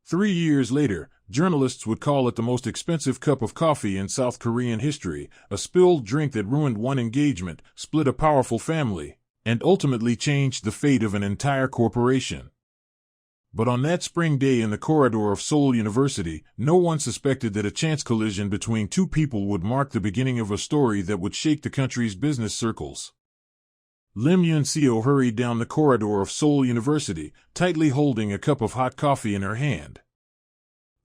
3 years later, journalists would call it the most expensive cup of coffee in South Korean history, a spilled drink that ruined one engagement, split a powerful family, and ultimately changed the fate of an entire corporation. But on that spring day in the corridor of Seoul University, no one suspected that a chance collision between two people would mark the beginning of a story that would shake the country's business circles. Lim Yoon-seo hurried down the corridor of Seoul University, tightly holding a cup of hot coffee in her hand.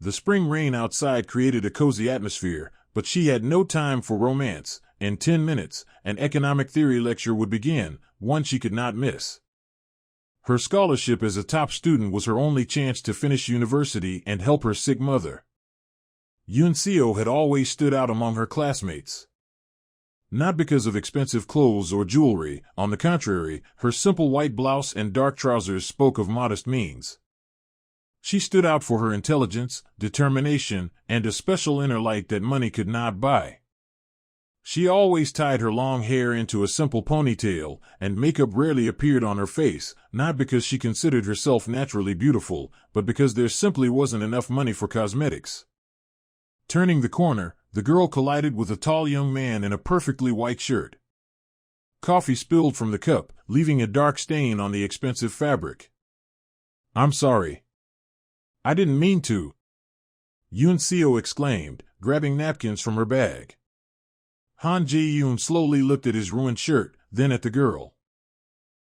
The spring rain outside created a cozy atmosphere, but she had no time for romance. In 10 minutes, an economic theory lecture would begin, one she could not miss. Her scholarship as a top student was her only chance to finish university and help her sick mother. Yoon-seo had always stood out among her classmates. Not because of expensive clothes or jewelry, on the contrary, her simple white blouse and dark trousers spoke of modest means. She stood out for her intelligence, determination, and a special inner light that money could not buy. She always tied her long hair into a simple ponytail, and makeup rarely appeared on her face, not because she considered herself naturally beautiful, but because there simply wasn't enough money for cosmetics. Turning the corner, the girl collided with a tall young man in a perfectly white shirt. Coffee spilled from the cup, leaving a dark stain on the expensive fabric. "I'm sorry. I didn't mean to," Yoon-seo exclaimed, grabbing napkins from her bag. Han Jae-yoon slowly looked at his ruined shirt, then at the girl.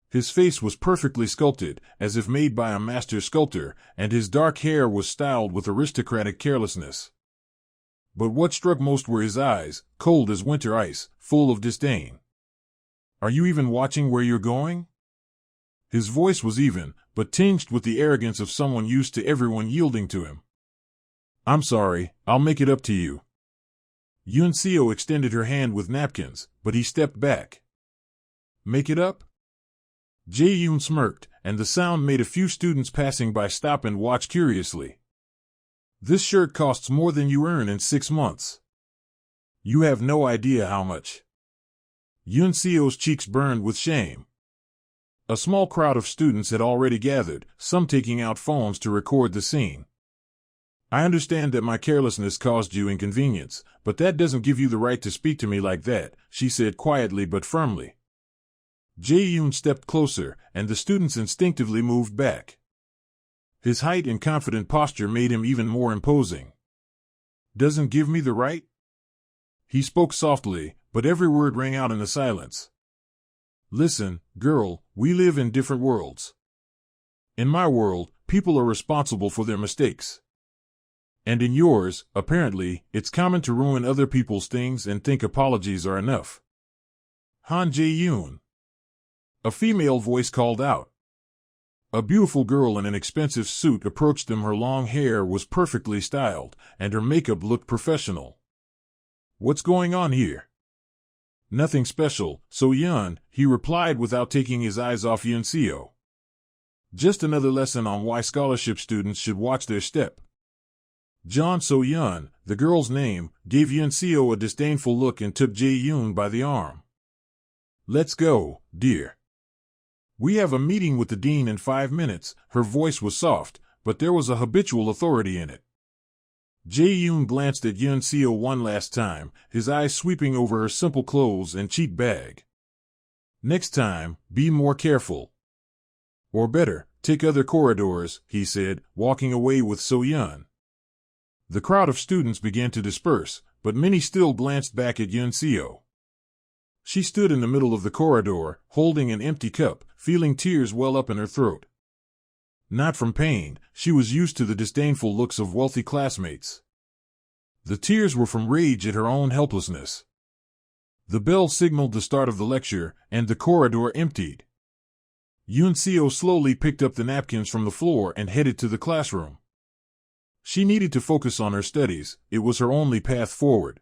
His face was perfectly sculpted, as if made by a master sculptor, and his dark hair was styled with aristocratic carelessness. But what struck most were his eyes, cold as winter ice, full of disdain. "Are you even watching where you're going?" His voice was even, but tinged with the arrogance of someone used to everyone yielding to him. "I'm sorry, I'll make it up to you." Yoon-seo extended her hand with napkins, but he stepped back. "Make it up?" Jae-yoon smirked, and the sound made a few students passing by stop and watch curiously. "This shirt costs more than you earn in 6 months. You have no idea how much." Yoon-seo's cheeks burned with shame. A small crowd of students had already gathered, some taking out phones to record the scene. "I understand that my carelessness caused you inconvenience, but that doesn't give you the right to speak to me like that," she said quietly but firmly. Jae-yoon stepped closer, and the students instinctively moved back. His height and confident posture made him even more imposing. "Doesn't give me the right?" He spoke softly, but every word rang out in the silence. "Listen, girl, we live in different worlds. In my world, people are responsible for their mistakes. And in yours, apparently, it's common to ruin other people's things and think apologies are enough." "Han Jae-yoon," a female voice called out. A beautiful girl in an expensive suit approached them. Her long hair was perfectly styled, and her makeup looked professional. "What's going on here?" "Nothing special, So-yeon," he replied without taking his eyes off Yoon-seo. "Just another lesson on why scholarship students should watch their step." John So-yeon, the girl's name, gave Yoon-seo a disdainful look and took Jae-yoon by the arm. "Let's go, dear. We have a meeting with the dean in 5 minutes." Her voice was soft, but there was a habitual authority in it. Jae-yoon glanced at Yoon-seo one last time, his eyes sweeping over her simple clothes and cheap bag. "Next time, be more careful. Or better, take other corridors," he said, walking away with So-yeon. The crowd of students began to disperse, but many still glanced back at Yoon-seo. She stood in the middle of the corridor, holding an empty cup, feeling tears well up in her throat. Not from pain, she was used to the disdainful looks of wealthy classmates. The tears were from rage at her own helplessness. The bell signaled the start of the lecture, and the corridor emptied. Yoon-seo slowly picked up the napkins from the floor and headed to the classroom. She needed to focus on her studies. It was her only path forward.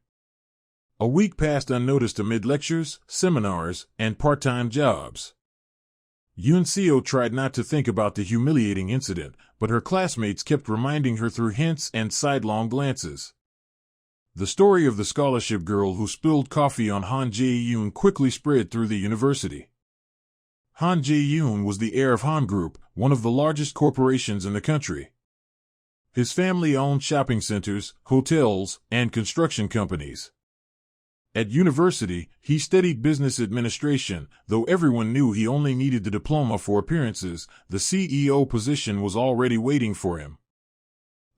A week passed unnoticed amid lectures, seminars, and part-time jobs. Yoon-seo tried not to think about the humiliating incident, but her classmates kept reminding her through hints and sidelong glances. The story of the scholarship girl who spilled coffee on Han Jae-yoon quickly spread through the university. Han Jae-yoon was the heir of Han Group, one of the largest corporations in the country. His family owned shopping centers, hotels, and construction companies. At university, he studied business administration. Though everyone knew he only needed the diploma for appearances, the CEO position was already waiting for him.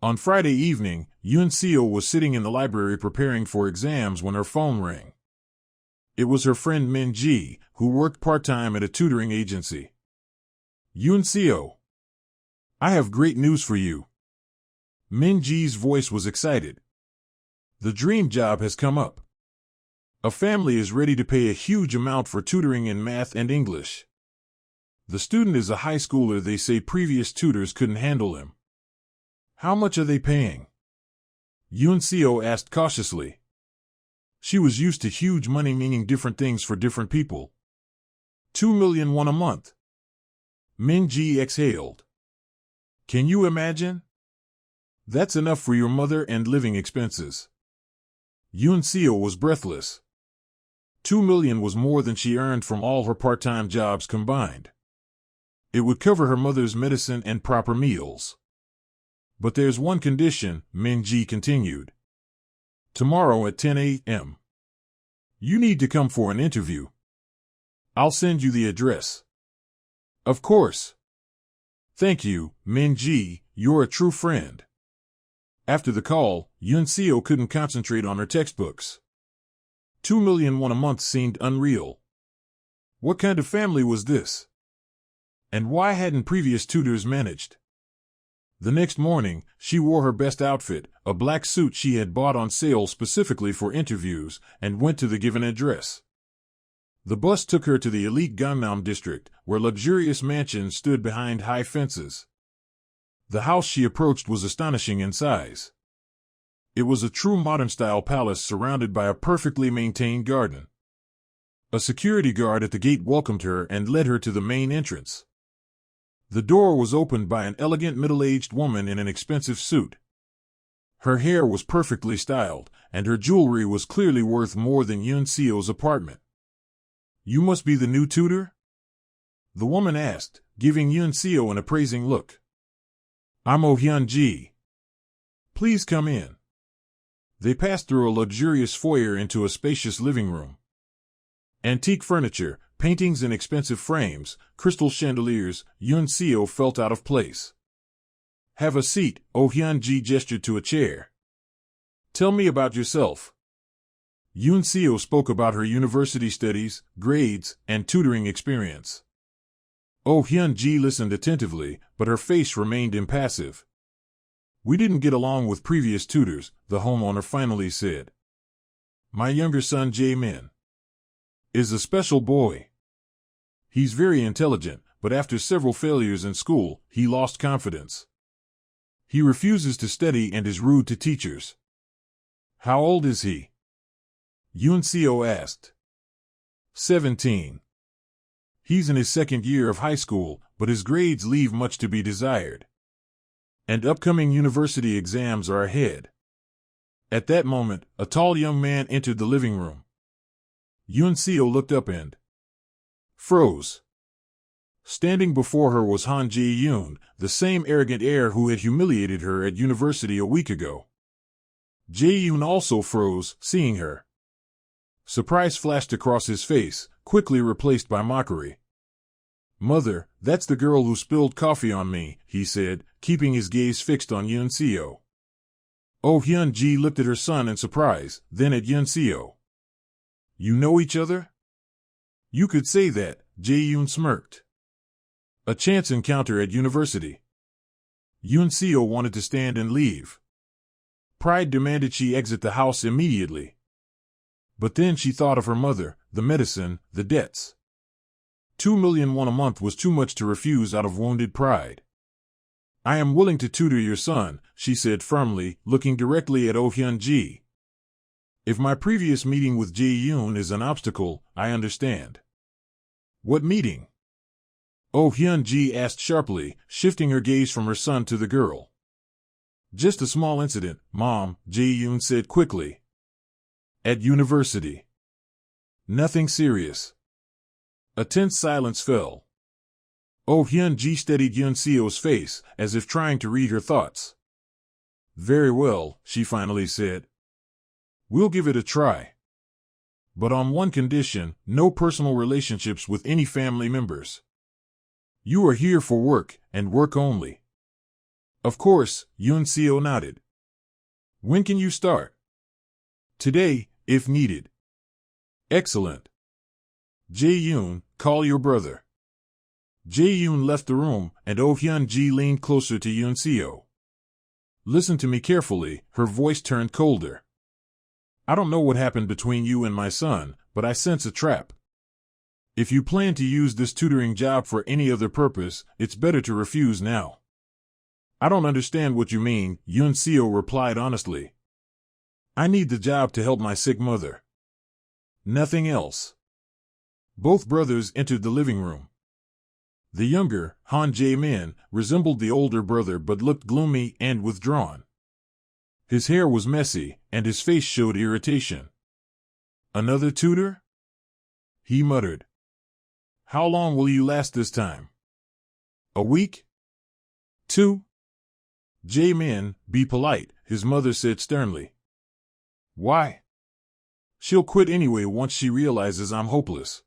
On Friday evening, Yoon Seo was sitting in the library preparing for exams when her phone rang. It was her friend Min Ji, who worked part-time at a tutoring agency. Yoon Seo, I have great news for you. Min Ji's voice was excited. The dream job has come up. A family is ready to pay a huge amount for tutoring in math and English. The student is a high schooler. They say previous tutors couldn't handle him. How much are they paying? Yoon Seo asked cautiously. She was used to huge money meaning different things for different people. 2 million won a month. Min Ji exhaled. Can you imagine? That's enough for your mother and living expenses. Yoon Seo was breathless. 2 million was more than she earned from all her part-time jobs combined. It would cover her mother's medicine and proper meals. But there's one condition, Min Ji continued. Tomorrow at 10 a.m. You need to come for an interview. I'll send you the address. Of course. Thank you, Min Ji, you're a true friend. After the call, Yoon Seo couldn't concentrate on her textbooks. 2 million won a month seemed unreal. What kind of family was this? And why hadn't previous tutors managed? The next morning, she wore her best outfit, a black suit she had bought on sale specifically for interviews, and went to the given address. The bus took her to the elite Gangnam district, where luxurious mansions stood behind high fences. The house she approached was astonishing in size. It was a true modern-style palace surrounded by a perfectly maintained garden. A security guard at the gate welcomed her and led her to the main entrance. The door was opened by an elegant middle-aged woman in an expensive suit. Her hair was perfectly styled, and her jewelry was clearly worth more than Yoon Seo's apartment. You must be the new tutor? The woman asked, giving Yoon Seo an appraising look. I'm Oh Hyun Ji. Please come in. They passed through a luxurious foyer into a spacious living room. Antique furniture, paintings in expensive frames, crystal chandeliers, Yoon Seo felt out of place. Have a seat, Oh Hyun Ji gestured to a chair. Tell me about yourself. Yoon Seo spoke about her university studies, grades, and tutoring experience. Oh Hyun Ji listened attentively, but her face remained impassive. We didn't get along with previous tutors, the homeowner finally said. My younger son Jae-min is a special boy. He's very intelligent, but after several failures in school, he lost confidence. He refuses to study and is rude to teachers. How old is he? Yoon Seo asked. 17. He's in his second year of high school, but his grades leave much to be desired. And upcoming university exams are ahead. At that moment, a tall young man entered the living room. Yoon Seo looked up and froze. Standing before her was Han Jae-yoon, the same arrogant heir who had humiliated her at university a week ago. Jae-yoon also froze, seeing her. Surprise flashed across his face, quickly replaced by mockery. Mother, that's the girl who spilled coffee on me, he said, keeping his gaze fixed on Yoon Seo. Oh Hyun Ji looked at her son in surprise, then at Yoon Seo. You know each other? You could say that, Jae-yoon smirked. A chance encounter at university. Yoon Seo wanted to stand and leave. Pride demanded she exit the house immediately. But then she thought of her mother, the medicine, the debts. 2 million won a month was too much to refuse out of wounded pride. I am willing to tutor your son, she said firmly, looking directly at Oh Hyun Ji. If my previous meeting with Jae-yoon is an obstacle, I understand. What meeting? Oh Hyun Ji asked sharply, shifting her gaze from her son to the girl. Just a small incident, Mom, Jae-yoon said quickly. At university. Nothing serious. A tense silence fell. Oh Hyun Ji steadied Yoon Seo's face, as if trying to read her thoughts. Very well, she finally said. We'll give it a try. But on one condition, no personal relationships with any family members. You are here for work, and work only. Of course, Yoon-seo nodded. When can you start? Today, if needed. Excellent. Jae-yoon, call your brother. Jae-yoon left the room, and Oh Hyun-ji leaned closer to Yoon-seo. Listen to me carefully, her voice turned colder. I don't know what happened between you and my son, but I sense a trap. If you plan to use this tutoring job for any other purpose, it's better to refuse now. I don't understand what you mean, Yoon-seo replied honestly. I need the job to help my sick mother. Nothing else. Both brothers entered the living room. The younger, Han Jae-min, resembled the older brother but looked gloomy and withdrawn. His hair was messy, and his face showed irritation. Another tutor? He muttered. How long will you last this time? A week? 2? Jae-min, be polite, his mother said sternly. Why? She'll quit anyway once she realizes I'm hopeless.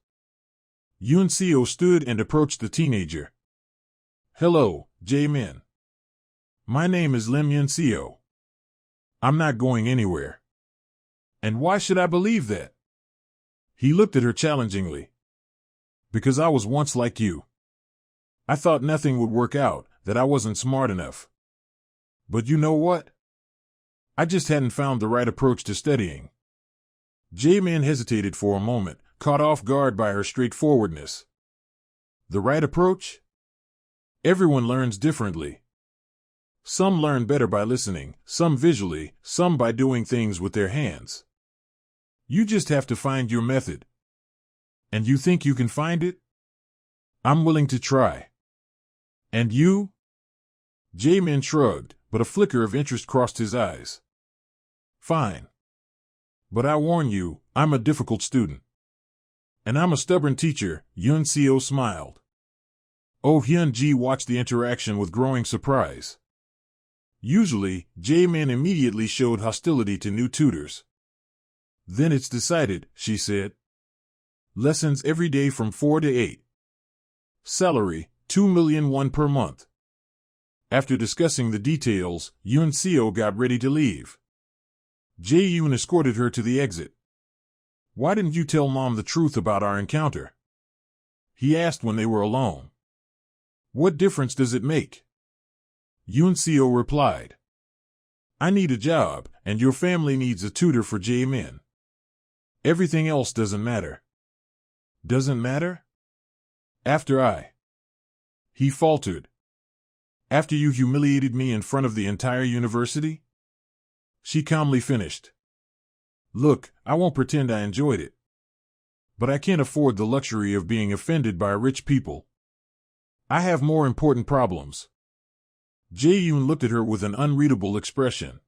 Yoon-seo stood and approached the teenager. Hello, Jae-min. My name is Lim Yoon-seo. I'm not going anywhere. And why should I believe that? He looked at her challengingly. Because I was once like you. I thought nothing would work out, that I wasn't smart enough. But you know what? I just hadn't found the right approach to studying. Jae-min hesitated for a moment, caught off guard by her straightforwardness. The right approach? Everyone learns differently. Some learn better by listening, some visually, some by doing things with their hands. You just have to find your method. And you think you can find it? I'm willing to try. And you? Jae-min shrugged, but a flicker of interest crossed his eyes. Fine. But I warn you, I'm a difficult student. And I'm a stubborn teacher, Yoon-seo smiled. Oh Hyun-ji watched the interaction with growing surprise. Usually, Jae-min immediately showed hostility to new tutors. Then it's decided, she said. Lessons every day from 4 to 8. Salary, 2,000,000 per month. After discussing the details, Yoon-seo got ready to leave. Jae-yoon escorted her to the exit. Why didn't you tell Mom the truth about our encounter? He asked when they were alone. What difference does it make? Yoon-seo replied. I need a job, and your family needs a tutor for Jae-min. Everything else doesn't matter. Doesn't matter? He faltered. After you humiliated me in front of the entire university? She calmly finished. Look, I won't pretend I enjoyed it. But I can't afford the luxury of being offended by rich people. I have more important problems. Jae-yoon looked at her with an unreadable expression.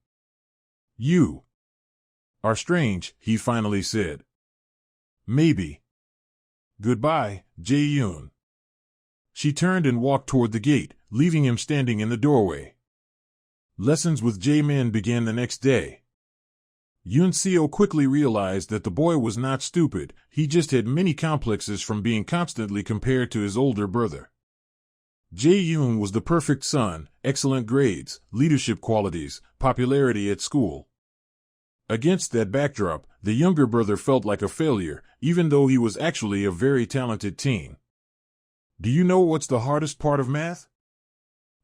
You are strange, he finally said. Maybe. Goodbye, Jae-yoon. She turned and walked toward the gate, leaving him standing in the doorway. Lessons with Jae-min began the next day. Yoon-seo quickly realized that the boy was not stupid, he just had many complexes from being constantly compared to his older brother. Jae-yoon was the perfect son, excellent grades, leadership qualities, popularity at school. Against that backdrop, the younger brother felt like a failure, even though he was actually a very talented teen. Do you know what's the hardest part of math?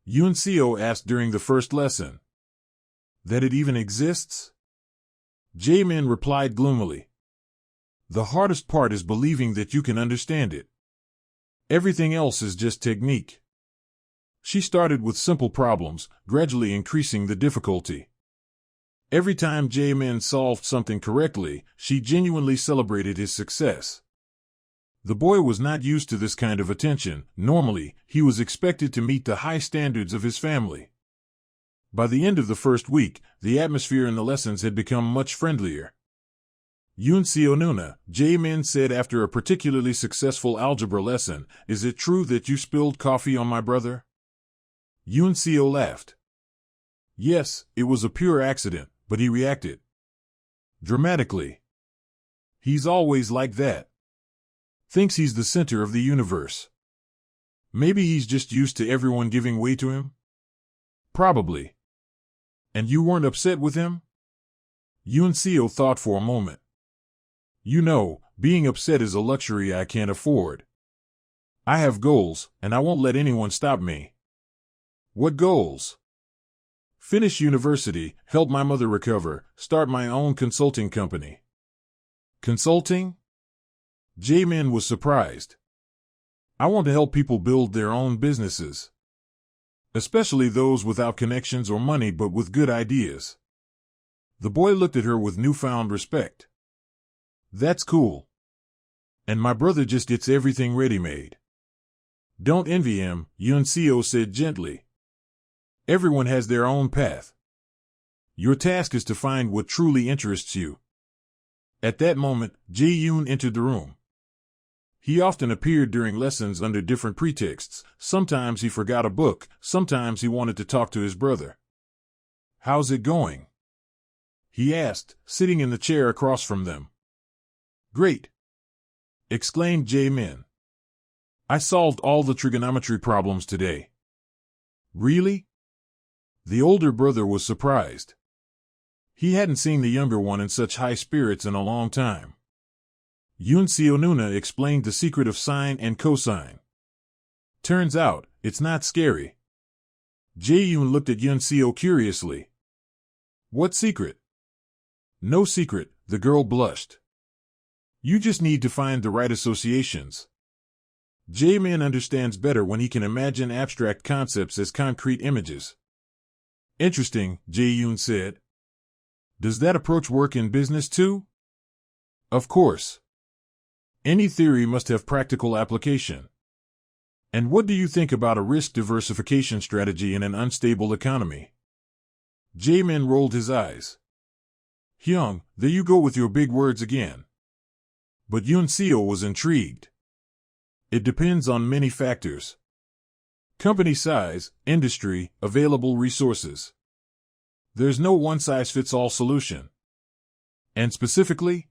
Yoon-seo asked during the first lesson. That it even exists? Jae-min replied gloomily. The hardest part is believing that you can understand it. Everything else is just technique. She started with simple problems, gradually increasing the difficulty. Every time Jae-min solved something correctly, she genuinely celebrated his success. The boy was not used to this kind of attention. Normally, he was expected to meet the high standards of his family. By the end of the first week, the atmosphere in the lessons had become much friendlier. Yoon-seo Nuna, Jae-min said after a particularly successful algebra lesson, is it true that you spilled coffee on my brother? Yoon-seo laughed. Yes, it was a pure accident, but he reacted dramatically. He's always like that. Thinks he's the center of the universe. Maybe he's just used to everyone giving way to him? Probably. And you weren't upset with him? Yuncio thought for a moment. You know, being upset is a luxury I can't afford. I have goals, and I won't let anyone stop me. What goals? Finish university, help my mother recover, start my own consulting company. Consulting? Jaemin was surprised. I want to help people build their own businesses. Especially those without connections or money but with good ideas. The boy looked at her with newfound respect. That's cool. And my brother just gets everything ready-made. Don't envy him, Yuncio said gently. Everyone has their own path. Your task is to find what truly interests you. At that moment, Jae-yoon entered the room. He often appeared during lessons under different pretexts. Sometimes he forgot a book, sometimes he wanted to talk to his brother. How's it going? He asked, sitting in the chair across from them. Great! Exclaimed Jae-min. I solved all the trigonometry problems today. Really? The older brother was surprised. He hadn't seen the younger one in such high spirits in a long time. Yuncio Nuna explained the secret of sine and cosine. Turns out, it's not scary. Jae-yoon looked at Yuncio curiously. What secret? No secret, the girl blushed. You just need to find the right associations. Jae-min understands better when he can imagine abstract concepts as concrete images. Interesting, Jae-yoon said. Does that approach work in business too? Of course. Any theory must have practical application. And what do you think about a risk diversification strategy in an unstable economy? Jae-min rolled his eyes. Hyung, there you go with your big words again. But Yuncio was intrigued. It depends on many factors. Company size, industry, available resources. There's no one-size-fits-all solution. And specifically?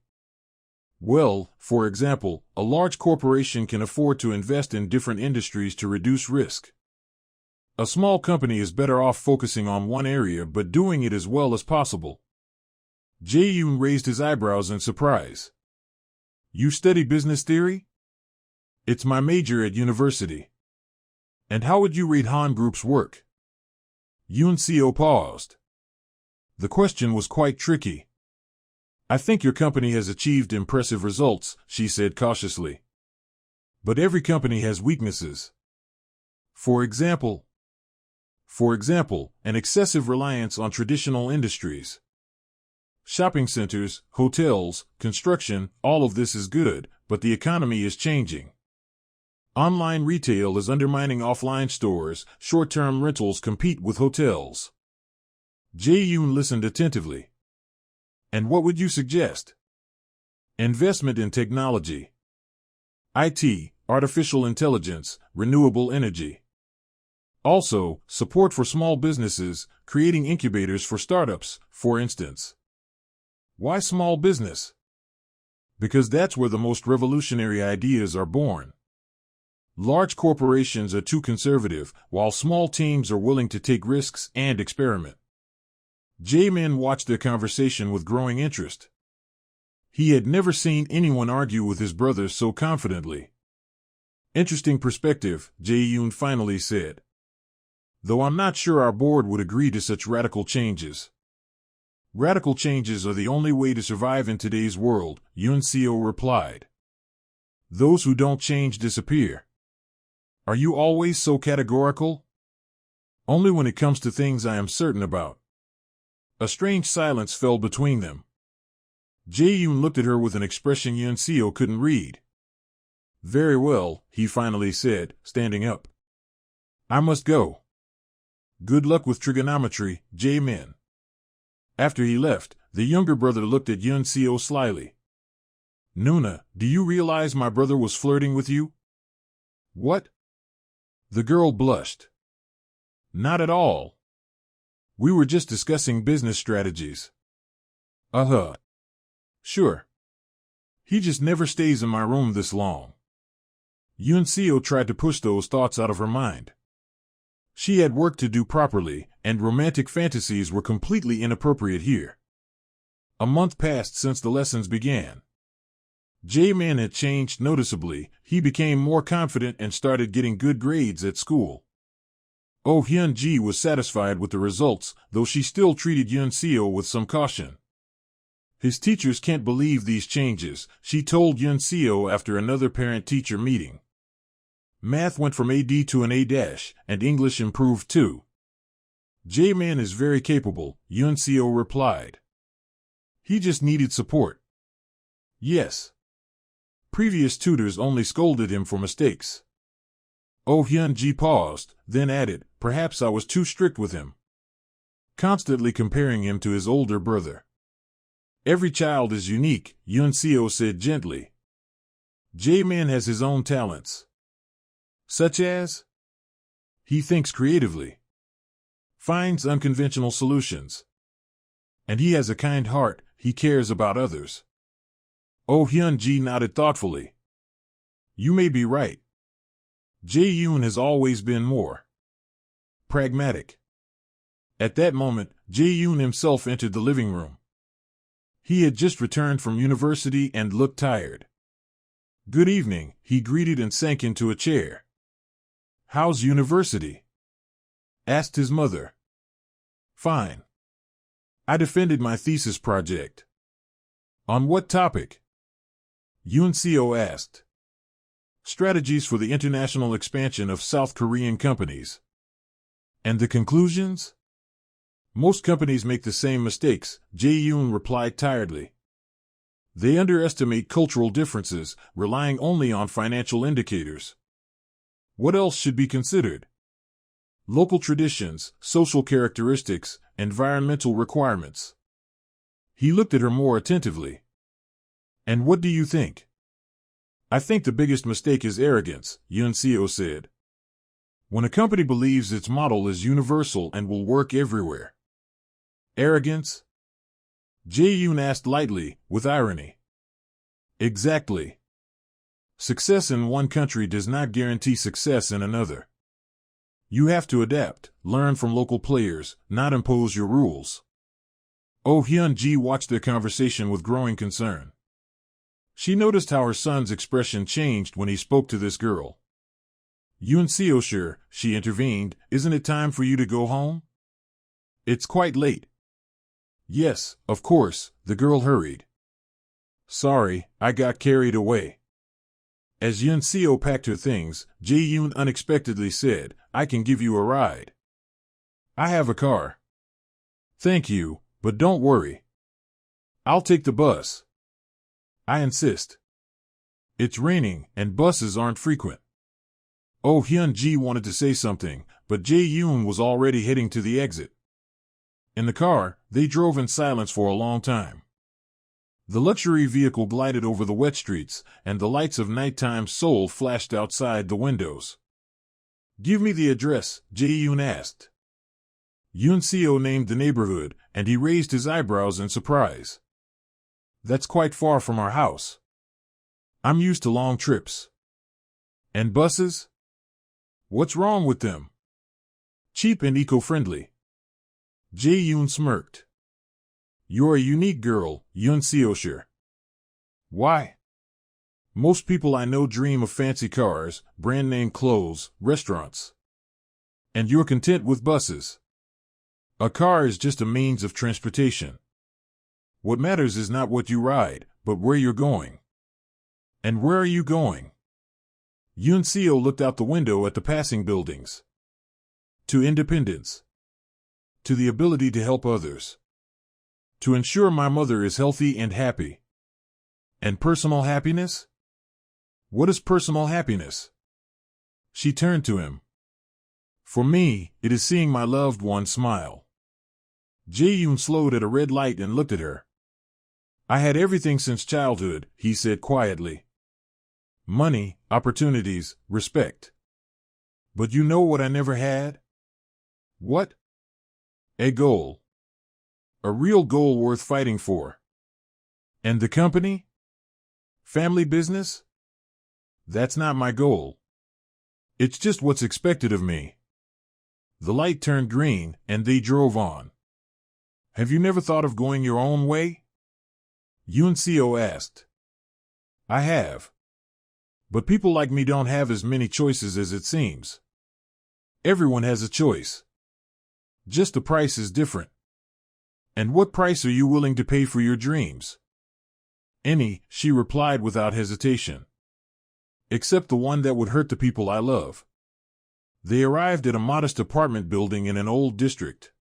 Well, for example, a large corporation can afford to invest in different industries to reduce risk. A small company is better off focusing on one area but doing it as well as possible. Jae-yoon raised his eyebrows in surprise. You study business theory? It's my major at university. And how would you rate Han Group's work? Yuncio paused. The question was quite tricky. I think your company has achieved impressive results, she said cautiously. But every company has weaknesses. For example, an excessive reliance on traditional industries. Shopping centers, hotels, construction, all of this is good, but the economy is changing. Online retail is undermining offline stores, short-term rentals compete with hotels. Jae-yoon listened attentively. And what would you suggest? Investment in technology. IT, artificial intelligence, renewable energy. Also, support for small businesses, creating incubators for startups, for instance. Why small business? Because that's where the most revolutionary ideas are born. Large corporations are too conservative, while small teams are willing to take risks and experiment. Jae-min watched their conversation with growing interest. He had never seen anyone argue with his brother so confidently. Interesting perspective, Jae-yoon finally said. Though I'm not sure our board would agree to such radical changes. Radical changes are the only way to survive in today's world, Yuncio replied. Those who don't change disappear. Are you always so categorical? Only when it comes to things I am certain about. A strange silence fell between them. Jae-yoon looked at her with an expression Yuncio couldn't read. Very well, he finally said, standing up. I must go. Good luck with trigonometry, Jae-min. After he left, the younger brother looked at Yuncio slyly. Nuna, do you realize my brother was flirting with you? What? The girl blushed. Not at all. We were just discussing business strategies. Uh-huh. Sure. He just never stays in my room this long. Yuncio tried to push those thoughts out of her mind. She had work to do properly, and romantic fantasies were completely inappropriate here. A month passed since the lessons began. J-Man had changed noticeably. He became more confident and started getting good grades at school. Oh Hyun-ji was satisfied with the results, though she still treated Yun-seo with some caution. His teachers can't believe these changes, she told Yun-seo after another parent-teacher meeting. Math went from AD to an A-, and English improved too. J-Man is very capable, Yun-seo replied. He just needed support. Yes. Previous tutors only scolded him for mistakes. Oh Hyun-ji paused, then added, perhaps I was too strict with him. Constantly comparing him to his older brother. Every child is unique, Yun-seo said gently. J-Man has his own talents. Such as? He thinks creatively. Finds unconventional solutions. And he has a kind heart, he cares about others. Oh Hyun-ji nodded thoughtfully. You may be right. Jae-yoon has always been more pragmatic. At that moment, Jae-yoon himself entered the living room. He had just returned from university and looked tired. Good evening, he greeted and sank into a chair. How's university? Asked his mother. Fine. I defended my thesis project. On what topic? Yun-seo asked. Strategies for the international expansion of South Korean companies. And the conclusions? Most companies make the same mistakes, Jae-yoon replied tiredly. They underestimate cultural differences, relying only on financial indicators. What else should be considered? Local traditions, social characteristics, environmental requirements. He looked at her more attentively. And what do you think? I think the biggest mistake is arrogance, Yun-seo said. When a company believes its model is universal and will work everywhere. Arrogance? Jae-yoon asked lightly, with irony. Exactly. Success in one country does not guarantee success in another. You have to adapt, learn from local players, not impose your rules. Oh Hyun-ji watched their conversation with growing concern. She noticed how her son's expression changed when he spoke to this girl. Yun-seo, sure, she intervened, isn't it time for you to go home? It's quite late. Yes, of course, the girl hurried. Sorry, I got carried away. As Yun-seo packed her things, Jae-yoon unexpectedly said, I can give you a ride. I have a car. Thank you, but don't worry. I'll take the bus. I insist. It's raining, and buses aren't frequent. Oh Hyun-ji wanted to say something, but Jae-yoon was already heading to the exit. In the car, they drove in silence for a long time. The luxury vehicle glided over the wet streets, and the lights of nighttime Seoul flashed outside the windows. Give me the address, Jae-yoon asked. Yun-seo named the neighborhood, and he raised his eyebrows in surprise. That's quite far from our house. I'm used to long trips. And buses? What's wrong with them? Cheap and eco-friendly. Jae-yoon smirked. You're a unique girl, Yun-seo sure. Why? Most people I know dream of fancy cars, brand-name clothes, restaurants. And you're content with buses. A car is just a means of transportation. What matters is not what you ride, but where you're going. And where are you going? Yun-seo looked out the window at the passing buildings. To independence. To the ability to help others. To ensure my mother is healthy and happy. And personal happiness? What is personal happiness? She turned to him. For me, it is seeing my loved one smile. Jae-yoon slowed at a red light and looked at her. I had everything since childhood, he said quietly. Money, opportunities, respect. But you know what I never had? What? A goal. A real goal worth fighting for. And the company? Family business? That's not my goal. It's just what's expected of me. The light turned green, and they drove on. Have you never thought of going your own way? Yuncio asked. I have. But people like me don't have as many choices as it seems. Everyone has a choice. Just the price is different. And what price are you willing to pay for your dreams? Any, she replied without hesitation. Except the one that would hurt the people I love. They arrived at a modest apartment building in an old district.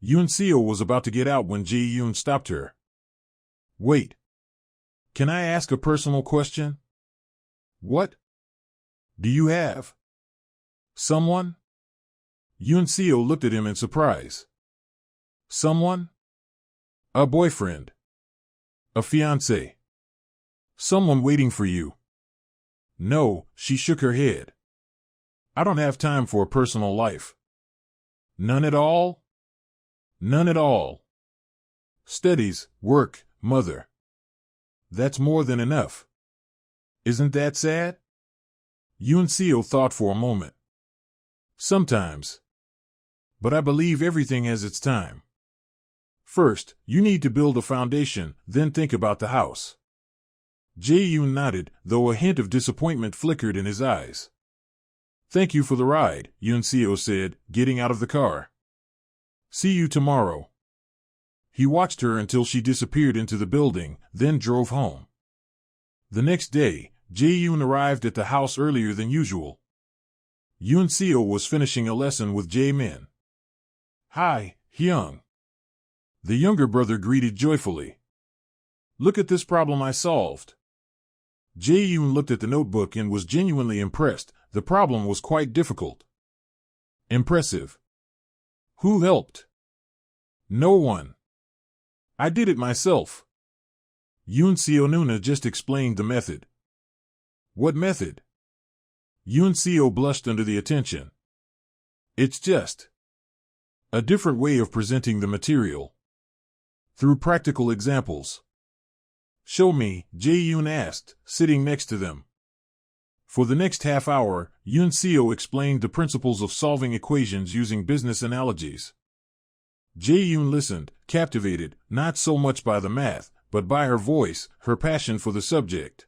Yuncio was about to get out when Jae-yoon stopped her. Wait. Can I ask a personal question? What? Do you have someone? Yuncio looked at him in surprise. Someone? A boyfriend. A fiancé. Someone waiting for you. No, she shook her head. I don't have time for a personal life. None at all? None at all. Studies, work, mother. That's more than enough. Isn't that sad? Yuncio thought for a moment. Sometimes. But I believe everything has its time. First, you need to build a foundation, then think about the house. Jae-yoon nodded, though a hint of disappointment flickered in his eyes. Thank you for the ride, Yuncio said, getting out of the car. See you tomorrow. He watched her until she disappeared into the building, then drove home. The next day, Jae-yoon arrived at the house earlier than usual. Yuncio was finishing a lesson with Jae-min. Hi, Hyung. The younger brother greeted joyfully. Look at this problem I solved. Jae-yoon looked at the notebook and was genuinely impressed. The problem was quite difficult. Impressive. Who helped? No one. I did it myself. Yuncio Nuna just explained the method. What method? Yuncio blushed under the attention. It's just a different way of presenting the material. Through practical examples. Show me, Jae-yoon asked, sitting next to them. For the next half hour, Yuncio explained the principles of solving equations using business analogies. Jae-yoon listened, captivated, not so much by the math, but by her voice, her passion for the subject.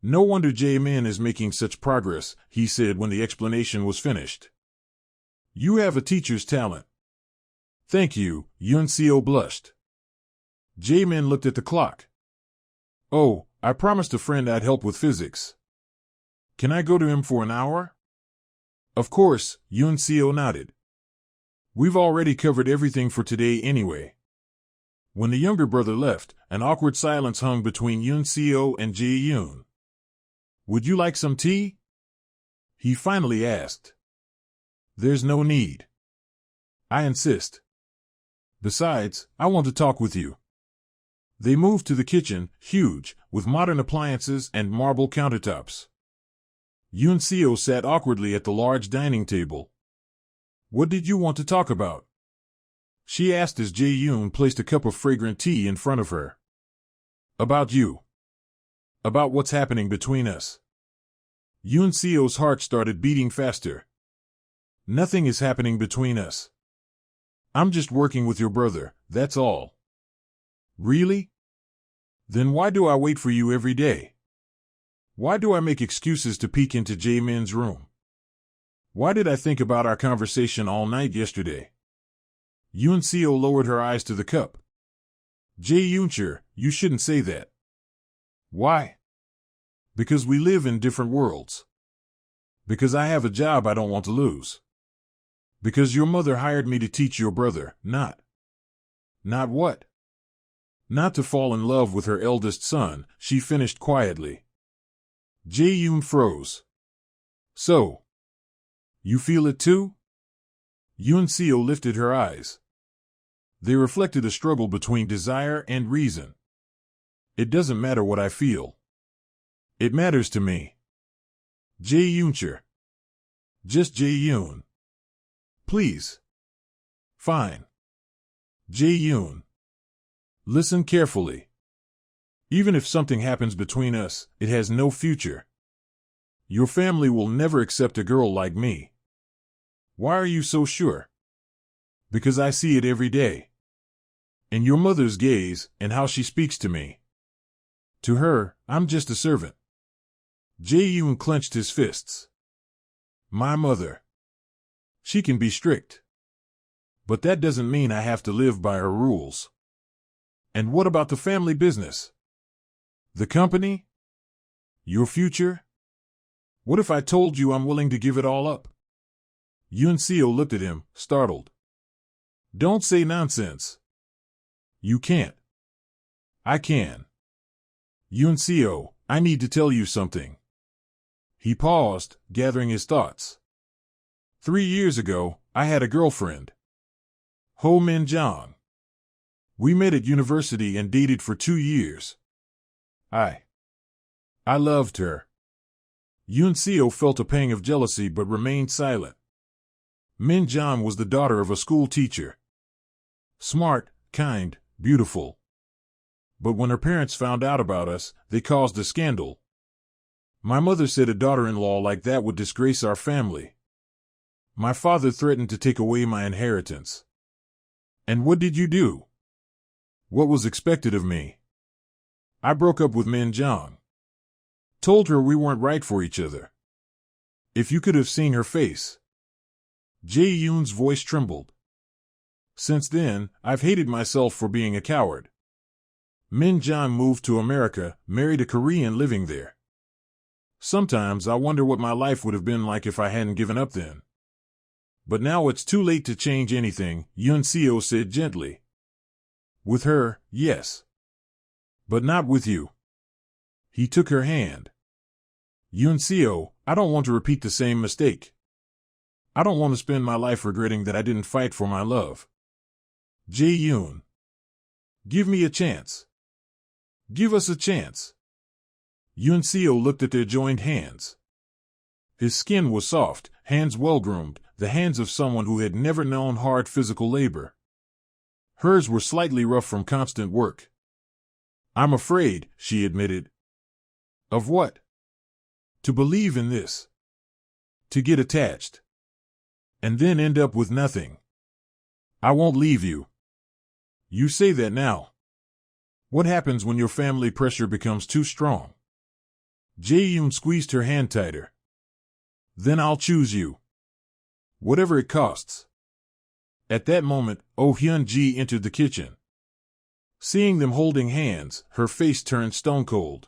No wonder Jae-min is making such progress, he said when the explanation was finished. You have a teacher's talent. Thank you, Yuncio blushed. Jae-min looked at the clock. Oh, I promised a friend I'd help with physics. Can I go to him for an hour? Of course, Yuncio nodded. We've already covered everything for today anyway. When the younger brother left, an awkward silence hung between Yuncio and Jae-yoon. Would you like some tea? He finally asked. There's no need. I insist. Besides, I want to talk with you. They moved to the kitchen, huge, with modern appliances and marble countertops. Yuncio sat awkwardly at the large dining table. What did you want to talk about? She asked as Jae-yoon placed a cup of fragrant tea in front of her. About you. About what's happening between us. Yuncio's heart started beating faster. Nothing is happening between us. I'm just working with your brother, that's all. Really? Then why do I wait for you every day? Why do I make excuses to peek into Jae-min's room? Why did I think about our conversation all night yesterday? Yuncio lowered her eyes to the cup. Jae-yoon, you shouldn't say that. Why? Because we live in different worlds. Because I have a job I don't want to lose. Because your mother hired me to teach your brother, not. Not what? Not to fall in love with her eldest son, she finished quietly. Jae-yoon froze. So. You feel it too? Yuncio lifted her eyes. They reflected a struggle between desire and reason. It doesn't matter what I feel. It matters to me. Jae-yoon. Just Jae-yoon. Please. Fine. Jae-yoon. Listen carefully. Even if something happens between us, it has no future. Your family will never accept a girl like me. Why are you so sure? Because I see it every day. In your mother's gaze and how she speaks to me. To her, I'm just a servant. Jae-yoon clenched his fists. My mother. She can be strict. But that doesn't mean I have to live by her rules. And what about the family business? The company? Your future? What if I told you I'm willing to give it all up? Yoon-seo looked at him, startled. Don't say nonsense. You can't. I can. Yoon-seo, I need to tell you something. He paused, gathering his thoughts. 3 years ago, I had a girlfriend. Ho Min-jong. We met at university and dated for 2 years. I loved her. Yoon-seo felt a pang of jealousy but remained silent. Min-jong was the daughter of a school teacher. Smart, kind, beautiful. But when her parents found out about us, they caused a scandal. My mother said a daughter-in-law like that would disgrace our family. My father threatened to take away my inheritance. And what did you do? What was expected of me? I broke up with Min-jong. Told her we weren't right for each other. If you could have seen her face. Jae-yoon's voice trembled. Since then, I've hated myself for being a coward. Min-jong moved to America, married a Korean living there. Sometimes I wonder what my life would have been like if I hadn't given up then. But now it's too late to change anything, Yoon-seo said gently. With her, yes. But not with you. He took her hand. Yoon-seo, I don't want to repeat the same mistake. I don't want to spend my life regretting that I didn't fight for my love. Jae-yoon. Give me a chance. Give us a chance. Yoon-seo looked at their joined hands. His skin was soft, hands well-groomed, the hands of someone who had never known hard physical labor. Hers were slightly rough from constant work. I'm afraid, she admitted. Of what? To believe in this. To get attached. And then end up with nothing. I won't leave you. You say that now. What happens when your family pressure becomes too strong? Jae-yoon squeezed her hand tighter. Then I'll choose you. Whatever it costs. At that moment, Oh Hyun-ji entered the kitchen. Seeing them holding hands, her face turned stone cold.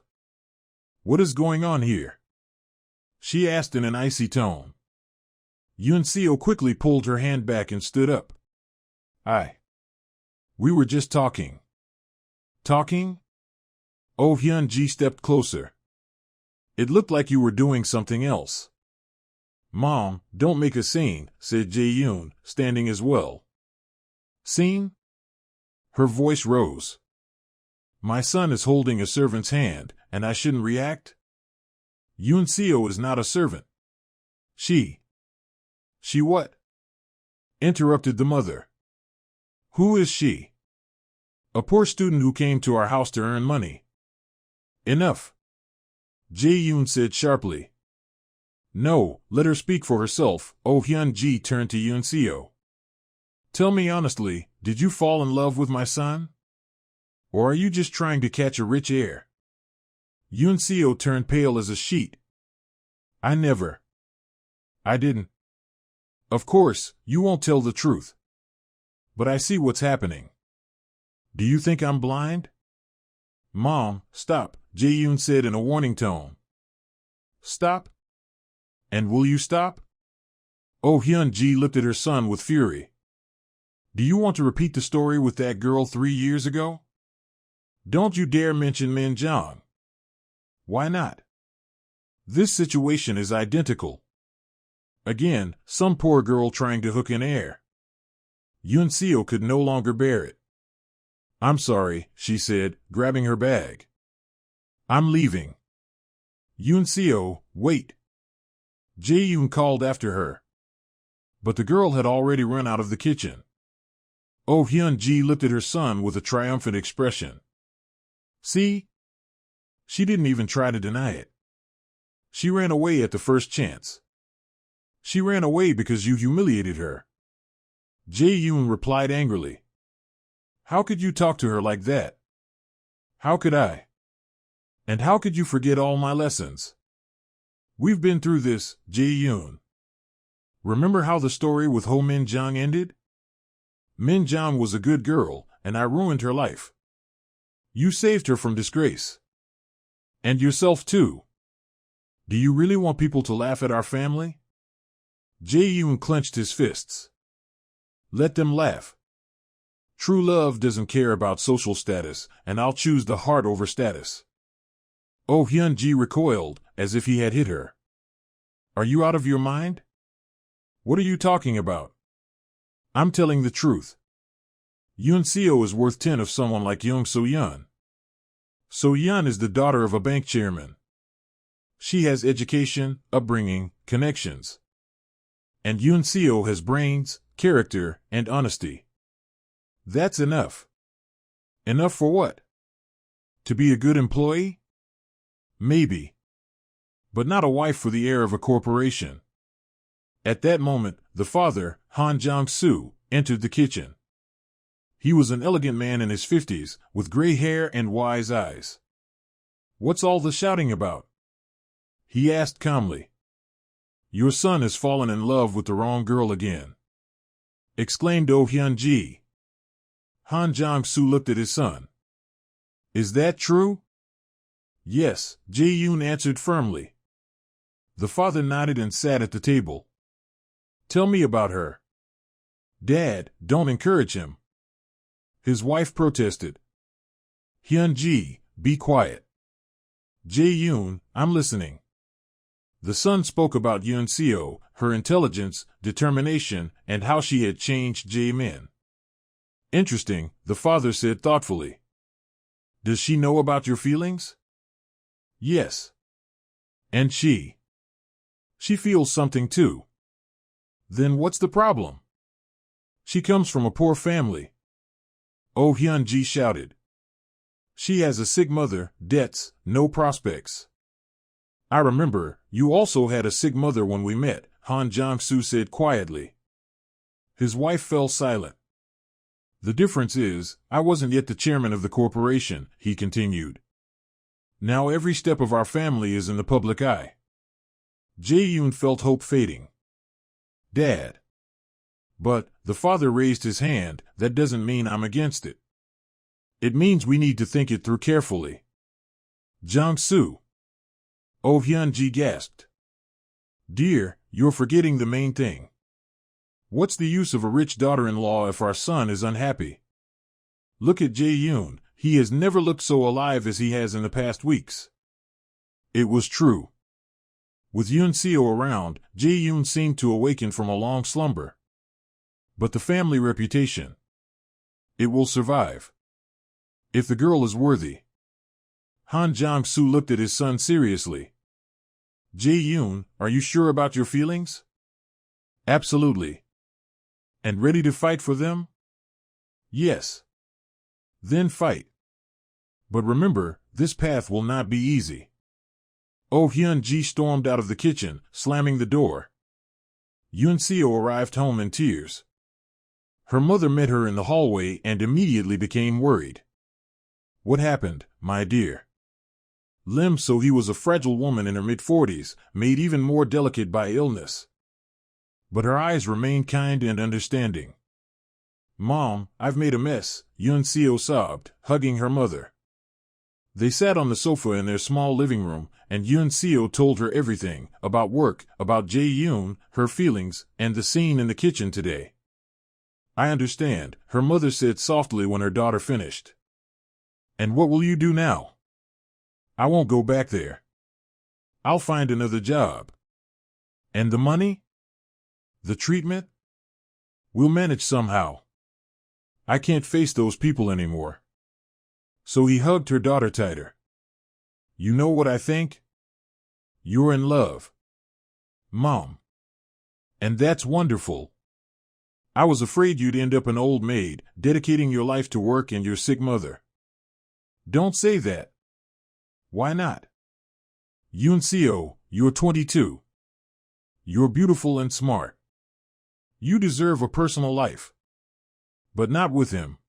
What is going on here? She asked in an icy tone. Yoon-seo quickly pulled her hand back and stood up. We were just talking. Talking? Oh Hyun-ji stepped closer. It looked like you were doing something else. Mom, don't make a scene, said Jae-yoon, standing as well. Scene? Her voice rose. My son is holding a servant's hand, and I shouldn't react? Yoon-seo is not a servant. She what? Interrupted the mother. Who is she? A poor student who came to our house to earn money. Enough. Jae-yoon said sharply. No, let her speak for herself. Oh Hyun-ji turned to Yoon-seo. Tell me honestly, did you fall in love with my son? Or are you just trying to catch a rich heir? Yoon-seo turned pale as a sheet. I didn't. Of course, you won't tell the truth. But I see what's happening. Do you think I'm blind? Mom, stop, Jae-yoon said in a warning tone. Stop? And will you stop? Oh Hyun-ji looked at her son with fury. Do you want to repeat the story with that girl 3 years ago? Don't you dare mention Min-jong. Why not? This situation is identical. Again, some poor girl trying to hook an heir. Yoon-seo could no longer bear it. I'm sorry, she said, grabbing her bag. I'm leaving. Yoon-seo, wait. Jae-yoon called after her. But the girl had already run out of the kitchen. Oh Hyun-ji looked at her son with a triumphant expression. See? She didn't even try to deny it. She ran away at the first chance. She ran away because you humiliated her. Jae-yoon replied angrily. How could you talk to her like that? How could I? And how could you forget all my lessons? We've been through this, Jae-yoon. Remember how the story with Ho Min-jang ended? Min-jang was a good girl, and I ruined her life. You saved her from disgrace. And yourself too. Do you really want people to laugh at our family? Jae-yoon clenched his fists. Let them laugh. True love doesn't care about social status, and I'll choose the heart over status. Oh Hyun-ji recoiled, as if he had hit her. Are you out of your mind? What are you talking about? I'm telling the truth. Yoon Seo is worth 10 of someone like Young So-yeon. So-yeon is the daughter of a bank chairman. She has education, upbringing, connections. And Yoon Seo has brains, character, and honesty. That's enough. Enough for what? To be a good employee? Maybe. But not a wife for the heir of a corporation. At that moment, the father, Han Jong-soo, entered the kitchen. He was an elegant man in his 50s, with gray hair and wise eyes. What's all the shouting about? He asked calmly. Your son has fallen in love with the wrong girl again, exclaimed Oh Hyun-ji. Han Jong-soo looked at his son. Is that true? Yes, Jae-yoon answered firmly. The father nodded and sat at the table. Tell me about her. Dad, don't encourage him. His wife protested. Hyun-ji, be quiet. Jae-yoon, I'm listening. The son spoke about Yoon Seo, her intelligence, determination, and how she had changed Jae-min. Interesting, the father said thoughtfully. Does she know about your feelings? Yes. And she? She feels something too. Then what's the problem? She comes from a poor family. Oh Hyun-ji shouted. She has a sick mother, debts, no prospects. I remember, you also had a sick mother when we met, Han Jong-soo said quietly. His wife fell silent. The difference is, I wasn't yet the chairman of the corporation, he continued. Now every step of our family is in the public eye. Jae-yoon felt hope fading. Dad. But, the father raised his hand, that doesn't mean I'm against it. It means we need to think it through carefully. Jong-soo. Oh Hyun-ji gasped. Dear, you're forgetting the main thing. What's the use of a rich daughter-in-law if our son is unhappy? Look at Jae-yoon, he has never looked so alive as he has in the past weeks. It was true. With Yoon Seo around, Jae-yoon seemed to awaken from a long slumber. But the family reputation. It will survive. If the girl is worthy. Han Jong-soo looked at his son seriously. Jae-yoon, are you sure about your feelings? Absolutely. And ready to fight for them? Yes. Then fight. But remember, this path will not be easy. Oh Hyun-ji stormed out of the kitchen, slamming the door. Yoon Seo arrived home in tears. Her mother met her in the hallway and immediately became worried. What happened, my dear? Lim So he was a fragile woman in her mid-40s, made even more delicate by illness. But her eyes remained kind and understanding. Mom, I've made a mess, Yoon Seo sobbed, hugging her mother. They sat on the sofa in their small living room, and Yoon Seo told her everything, about work, about Jae-yoon, her feelings, and the scene in the kitchen today. I understand, her mother said softly when her daughter finished. And what will you do now? I won't go back there. I'll find another job. And the money? The treatment? We'll manage somehow. I can't face those people anymore. So he hugged her daughter tighter. You know what I think? You're in love. Mom. And that's wonderful. I was afraid you'd end up an old maid, dedicating your life to work and your sick mother. Don't say that. Why not? Yoon-seo, you're 22. You're beautiful and smart. You deserve a personal life. But not with him.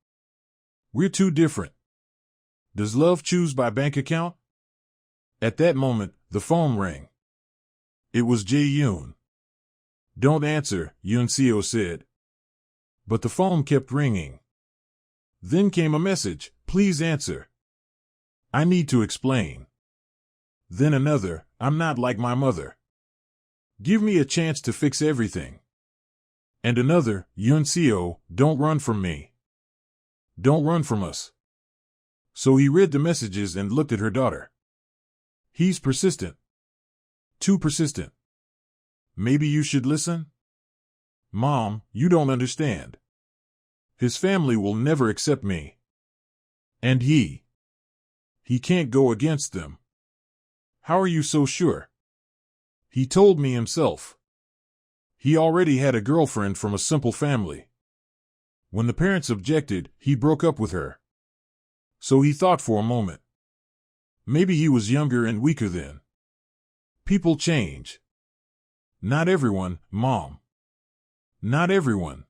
We're too different. Does love choose by bank account? At that moment, the phone rang. It was Jae-yoon. Don't answer, Yoon-seo said. But the phone kept ringing. Then came a message, please answer. I need to explain. Then another, I'm not like my mother. Give me a chance to fix everything. And another, Yoon-seo, don't run from me. Don't run from us. So he read the messages and looked at her daughter. He's persistent. Too persistent. Maybe you should listen? Mom, you don't understand. His family will never accept me. And he can't go against them. How are you so sure? He told me himself. He already had a girlfriend from a simple family. When the parents objected, he broke up with her. So he thought for a moment. Maybe he was younger and weaker then. People change. Not everyone, Mom. Not everyone.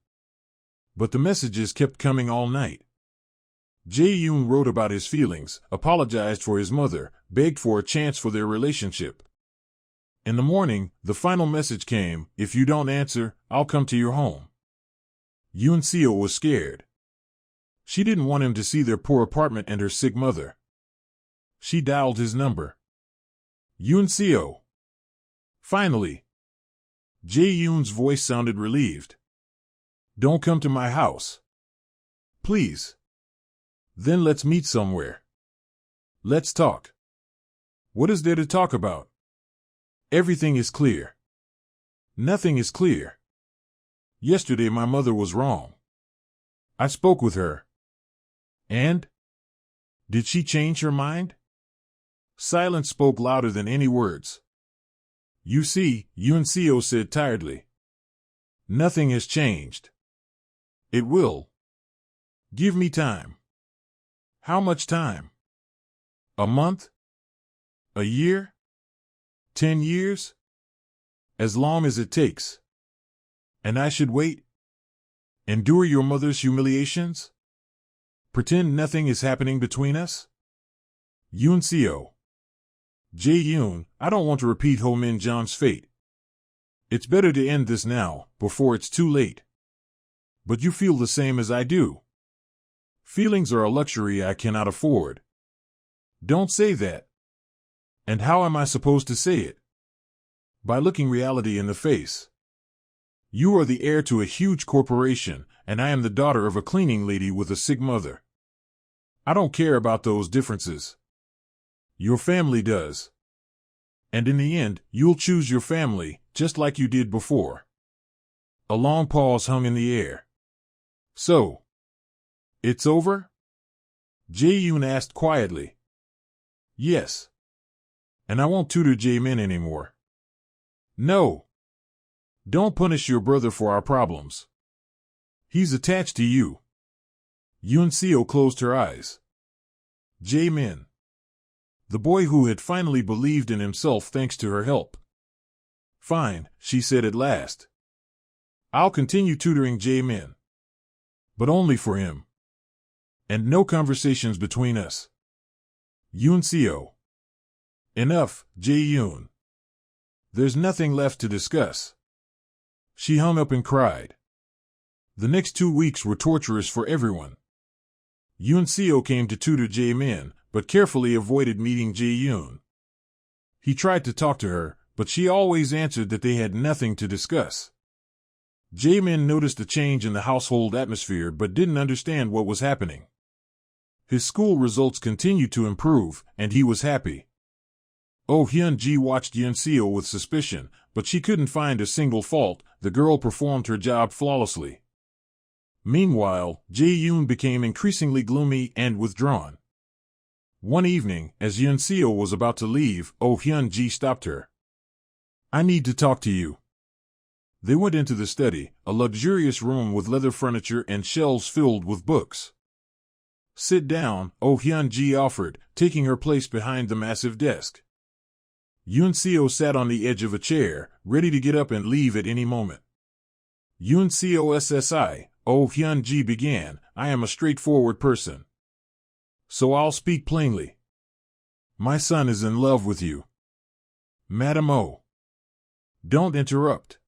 But the messages kept coming all night. Jae-yoon wrote about his feelings, apologized for his mother, begged for a chance for their relationship. In the morning, the final message came, if you don't answer, I'll come to your home. Yoon-seo was scared. She didn't want him to see their poor apartment and her sick mother. She dialed his number. Yoon-seo. Finally. Jae-yoon's voice sounded relieved. Don't come to my house. Please. Then let's meet somewhere. Let's talk. What is there to talk about? Everything is clear. Nothing is clear. Yesterday my mother was wrong. I spoke with her. And? Did she change her mind? Silence spoke louder than any words. You see, Yoon-seo said tiredly. Nothing has changed. It will. Give me time. How much time? A month? A year? 10 years? As long as it takes. And I should wait? Endure your mother's humiliations? Pretend nothing is happening between us? Yoon-seo. Jae-yoon, I don't want to repeat Ho Min-jeon's fate. It's better to end this now, before it's too late. But you feel the same as I do. Feelings are a luxury I cannot afford. Don't say that. And how am I supposed to say it? By looking reality in the face. You are the heir to a huge corporation, and I am the daughter of a cleaning lady with a sick mother. I don't care about those differences. Your family does. And in the end, you'll choose your family, just like you did before. A long pause hung in the air. So, it's over? Jae-yoon asked quietly. Yes. And I won't tutor Jae-min anymore. No. Don't punish your brother for our problems. He's attached to you. Yoon-seo closed her eyes. Jae-min. The boy who had finally believed in himself thanks to her help. Fine, she said at last. I'll continue tutoring Jae-min. But only for him. And no conversations between us. Yoon-seo. Enough, Jae-yoon. There's nothing left to discuss. She hung up and cried. The next 2 weeks were torturous for everyone. Yoon-seo came to tutor Jae-min, but carefully avoided meeting Jae-yoon. He tried to talk to her, but she always answered that they had nothing to discuss. Jae-min noticed a change in the household atmosphere but didn't understand what was happening. His school results continued to improve, and he was happy. Oh Hyun-ji watched Yoon-seo with suspicion, but she couldn't find a single fault. The girl performed her job flawlessly. Meanwhile, Jae-yoon became increasingly gloomy and withdrawn. One evening, as Yoon-seo was about to leave, Oh Hyun-ji stopped her. I need to talk to you. They went into the study, a luxurious room with leather furniture and shelves filled with books. Sit down, Oh Hyun-ji offered, taking her place behind the massive desk. Yoon-seo sat on the edge of a chair, ready to get up and leave at any moment. Yoon-seo SSI, Oh Hyun-ji began, I am a straightforward person. So I'll speak plainly. My son is in love with you. Madam O. Don't interrupt.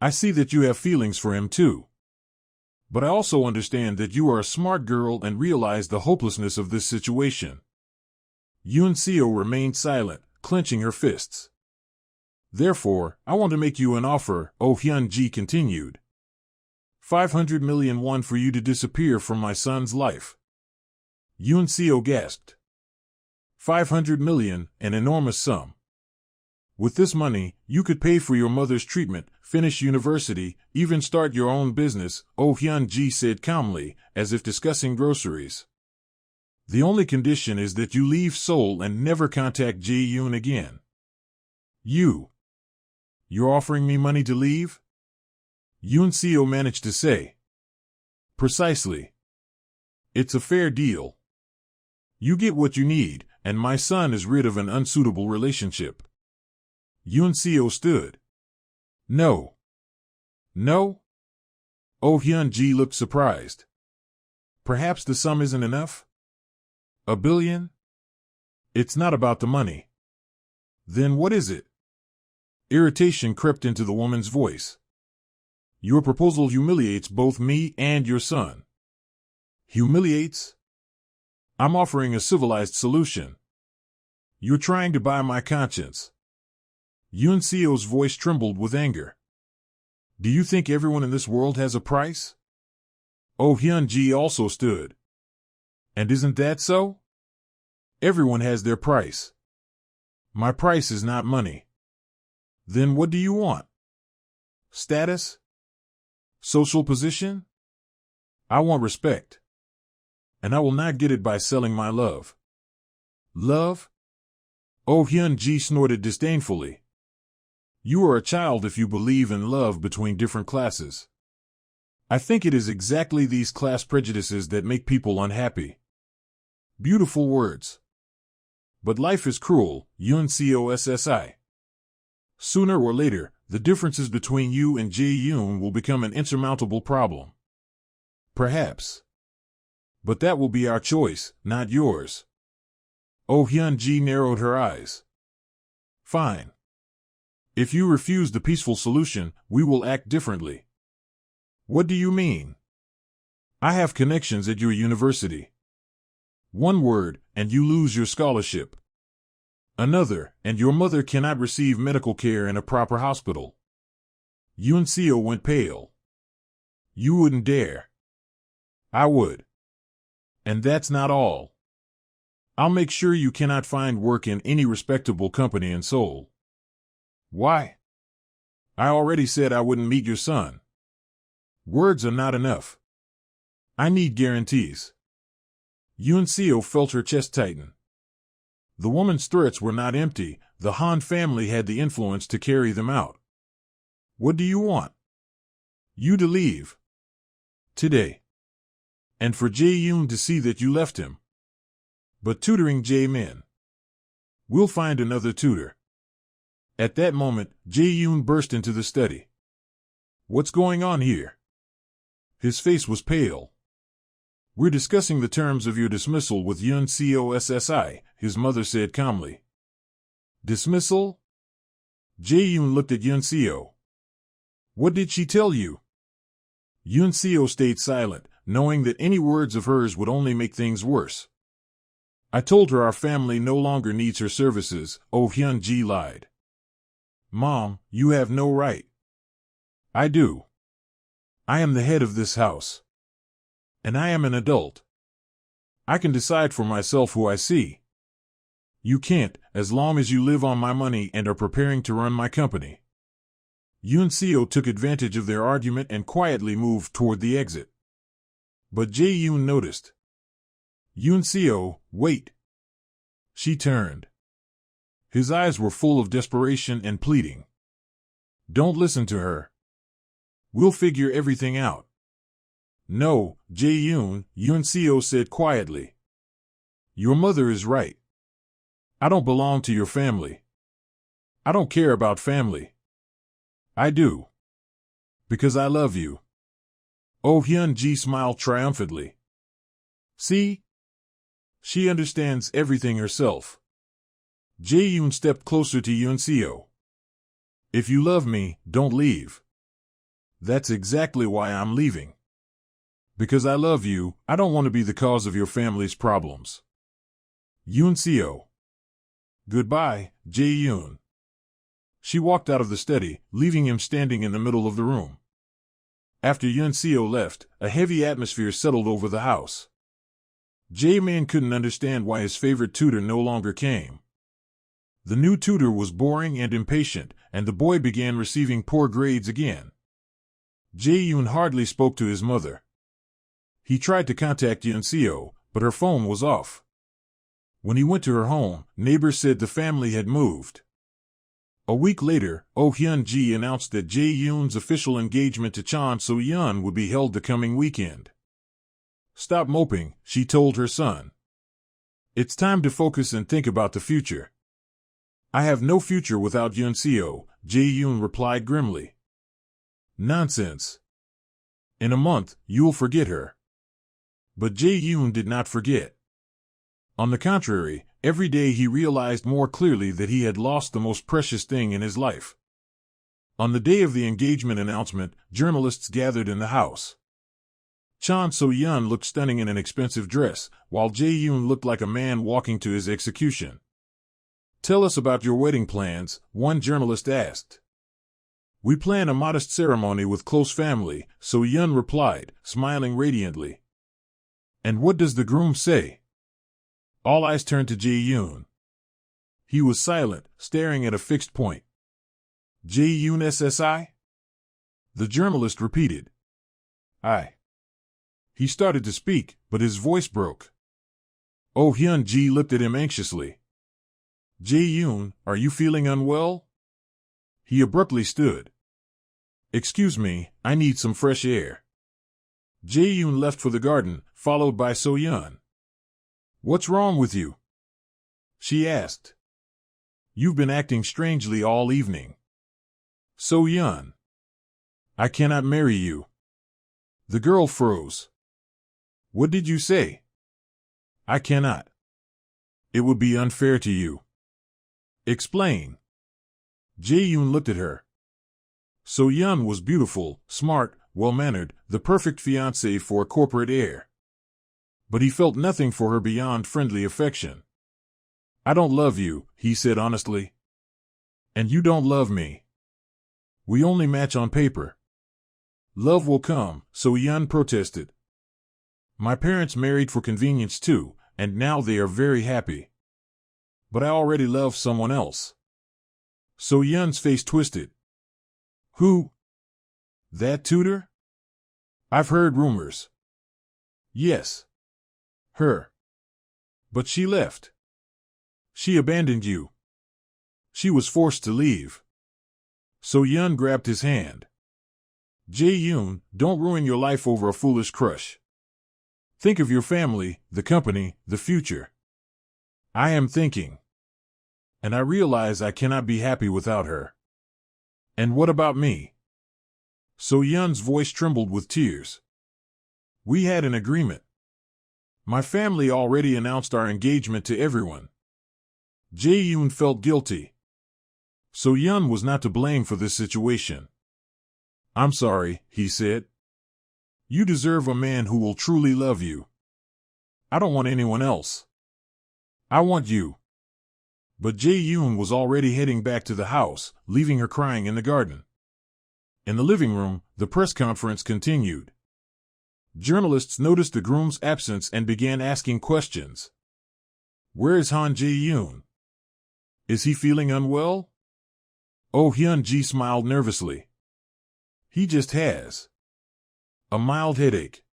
I see that you have feelings for him too. But I also understand that you are a smart girl and realize the hopelessness of this situation. Yoon-seo remained silent, clenching her fists. Therefore, I want to make you an offer, Oh Hyun-ji continued. 500 million won for you to disappear from my son's life. Yoon-seo gasped. 500 million, an enormous sum. With this money, you could pay for your mother's treatment, finish university, even start your own business, Oh Hyun-ji said calmly, as if discussing groceries. The only condition is that you leave Seoul and never contact Jae-yoon again. You're offering me money to leave? Yoon-seo managed to say. Precisely. It's a fair deal. You get what you need, and my son is rid of an unsuitable relationship. Yoon-seo stood. No. No? Oh Hyun-ji looked surprised. Perhaps the sum isn't enough? $1 billion? It's not about the money. Then what is it? Irritation crept into the woman's voice. Your proposal humiliates both me and your son. Humiliates? I'm offering a civilized solution. You're trying to buy my conscience. Yoon-seo's voice trembled with anger. Do you think everyone in this world has a price? Oh Hyun-ji also stood. And isn't that so? Everyone has their price. My price is not money. Then what do you want? Status? Social position? I want respect. And I will not get it by selling my love. Love? Oh Hyun-ji snorted disdainfully. You are a child if you believe in love between different classes. I think it is exactly these class prejudices that make people unhappy. Beautiful words. But life is cruel, Yoon-seo SSI. Sooner or later, the differences between you and Jae-yoon will become an insurmountable problem. Perhaps. But that will be our choice, not yours. Oh Hyun-ji narrowed her eyes. Fine. If you refuse the peaceful solution, we will act differently. What do you mean? I have connections at your university. One word, and you lose your scholarship. Another, and your mother cannot receive medical care in a proper hospital. Yoon-seo went pale. You wouldn't dare. I would. And that's not all. I'll make sure you cannot find work in any respectable company in Seoul. Why? I already said I wouldn't meet your son. Words are not enough. I need guarantees. Yoon-seo felt her chest tighten. The woman's threats were not empty. The Han family had the influence to carry them out. What do you want? You to leave. Today. And for Jae-yoon to see that you left him. But tutoring Jae-min. We'll find another tutor. At that moment, Jae-yoon burst into the study. What's going on here? His face was pale. We're discussing the terms of your dismissal with Yoon-seo SSI, his mother said calmly. Dismissal? Jae-yoon looked at Yoon-seo. What did she tell you? Yoon-seo stayed silent, knowing that any words of hers would only make things worse. I told her our family no longer needs her services, Oh Hyun-ji lied. Mom, you have no right. I do. I am the head of this house. And I am an adult. I can decide for myself who I see. You can't, as long as you live on my money and are preparing to run my company. Yoon-seo took advantage of their argument and quietly moved toward the exit. But Jae-yoon noticed. Yoon-seo, wait. She turned. His eyes were full of desperation and pleading. Don't listen to her. We'll figure everything out. No, Jae-yoon, Yoon-seo said quietly. Your mother is right. I don't belong to your family. I don't care about family. I do. Because I love you. Oh Hyun-ji smiled triumphantly. See? She understands everything herself. Jae-yoon stepped closer to Yoon-seo. If you love me, don't leave. That's exactly why I'm leaving. Because I love you, I don't want to be the cause of your family's problems. Yoon-seo. Goodbye, Jae-yoon. She walked out of the study, leaving him standing in the middle of the room. After Yoon-seo left, a heavy atmosphere settled over the house. Jae-man couldn't understand why his favorite tutor no longer came. The new tutor was boring and impatient, and the boy began receiving poor grades again. Jae-yoon hardly spoke to his mother. He tried to contact Yoon-seo, but her phone was off. When he went to her home, neighbors said the family had moved. A week later, Oh Hyun-ji announced that Jae-yoon's official engagement to Chon So-yeon would be held the coming weekend. Stop moping, she told her son. It's time to focus and think about the future. I have no future without Yoon-seo, Jae-yoon replied grimly. Nonsense. In a month, you'll forget her. But Jae-yoon did not forget. On the contrary, every day he realized more clearly that he had lost the most precious thing in his life. On the day of the engagement announcement, journalists gathered in the house. Chon So-yeon looked stunning in an expensive dress, while Jae-yoon looked like a man walking to his execution. Tell us about your wedding plans, one journalist asked. We plan a modest ceremony with close family, So-yeon replied, smiling radiantly. And what does the groom say? All eyes turned to Jae-yoon. He was silent, staring at a fixed point. Jae-yoon SSI? The journalist repeated. I. He started to speak, but his voice broke. Oh Hyun-ji looked at him anxiously. Jae-yoon, are you feeling unwell? He abruptly stood. Excuse me, I need some fresh air. Jae-yoon left for the garden, followed by So-yeon. What's wrong with you? She asked. You've been acting strangely all evening. So-yeon. I cannot marry you. The girl froze. What did you say? I cannot. It would be unfair to you. Explain. Jae-yoon looked at her. So-yeon was beautiful, smart, well-mannered, the perfect fiancée for a corporate heir. But he felt nothing for her beyond friendly affection. I don't love you, he said honestly. And you don't love me. We only match on paper. Love will come, So-yeon protested. My parents married for convenience too, and now they are very happy. But I already love someone else. So-yeon's face twisted. Who? That tutor? I've heard rumors. Yes. Her. But she left. She abandoned you. She was forced to leave. So-yeon grabbed his hand. Jae-yoon, don't ruin your life over a foolish crush. Think of your family, the company, the future. I am thinking. And I realize I cannot be happy without her. And what about me? So-yeon's voice trembled with tears. We had an agreement. My family already announced our engagement to everyone. Jae-yoon felt guilty. So-yeon was not to blame for this situation. I'm sorry, he said. You deserve a man who will truly love you. I don't want anyone else. I want you. But Jae-yoon was already heading back to the house, leaving her crying in the garden. In the living room, the press conference continued. Journalists noticed the groom's absence and began asking questions. Where is Han Jae-yoon? Is he feeling unwell? Oh Hyun-ji smiled nervously. He just has a mild headache.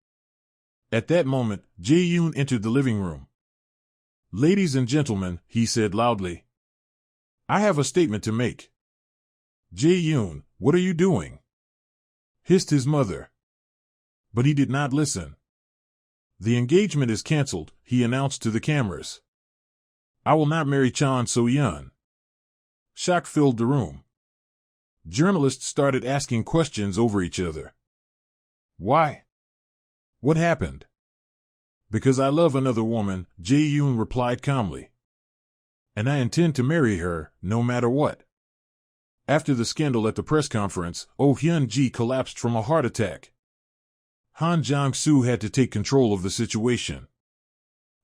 At that moment, Jae-yoon entered the living room. Ladies and gentlemen, he said loudly. I have a statement to make. Jae-yoon, what are you doing? Hissed his mother. But he did not listen. The engagement is canceled, he announced to the cameras. I will not marry Chon So-yeon. Shock filled the room. Journalists started asking questions over each other. Why? What happened? Because I love another woman, Jae-yoon replied calmly. And I intend to marry her, no matter what. After the scandal at the press conference, Oh Hyun-ji collapsed from a heart attack. Han Jong-soo had to take control of the situation.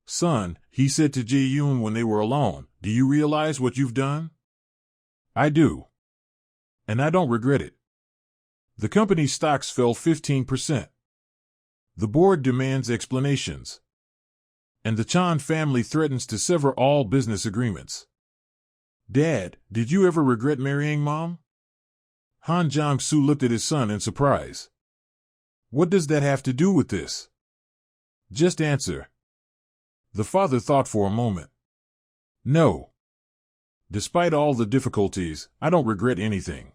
Son, he said to Jae-yoon when they were alone, do you realize what you've done? I do. And I don't regret it. The company's stocks fell 15%. The board demands explanations. And the Chan family threatens to sever all business agreements. Dad, did you ever regret marrying Mom? Han Jong-soo looked at his son in surprise. What does that have to do with this? Just answer. The father thought for a moment. No. Despite all the difficulties, I don't regret anything.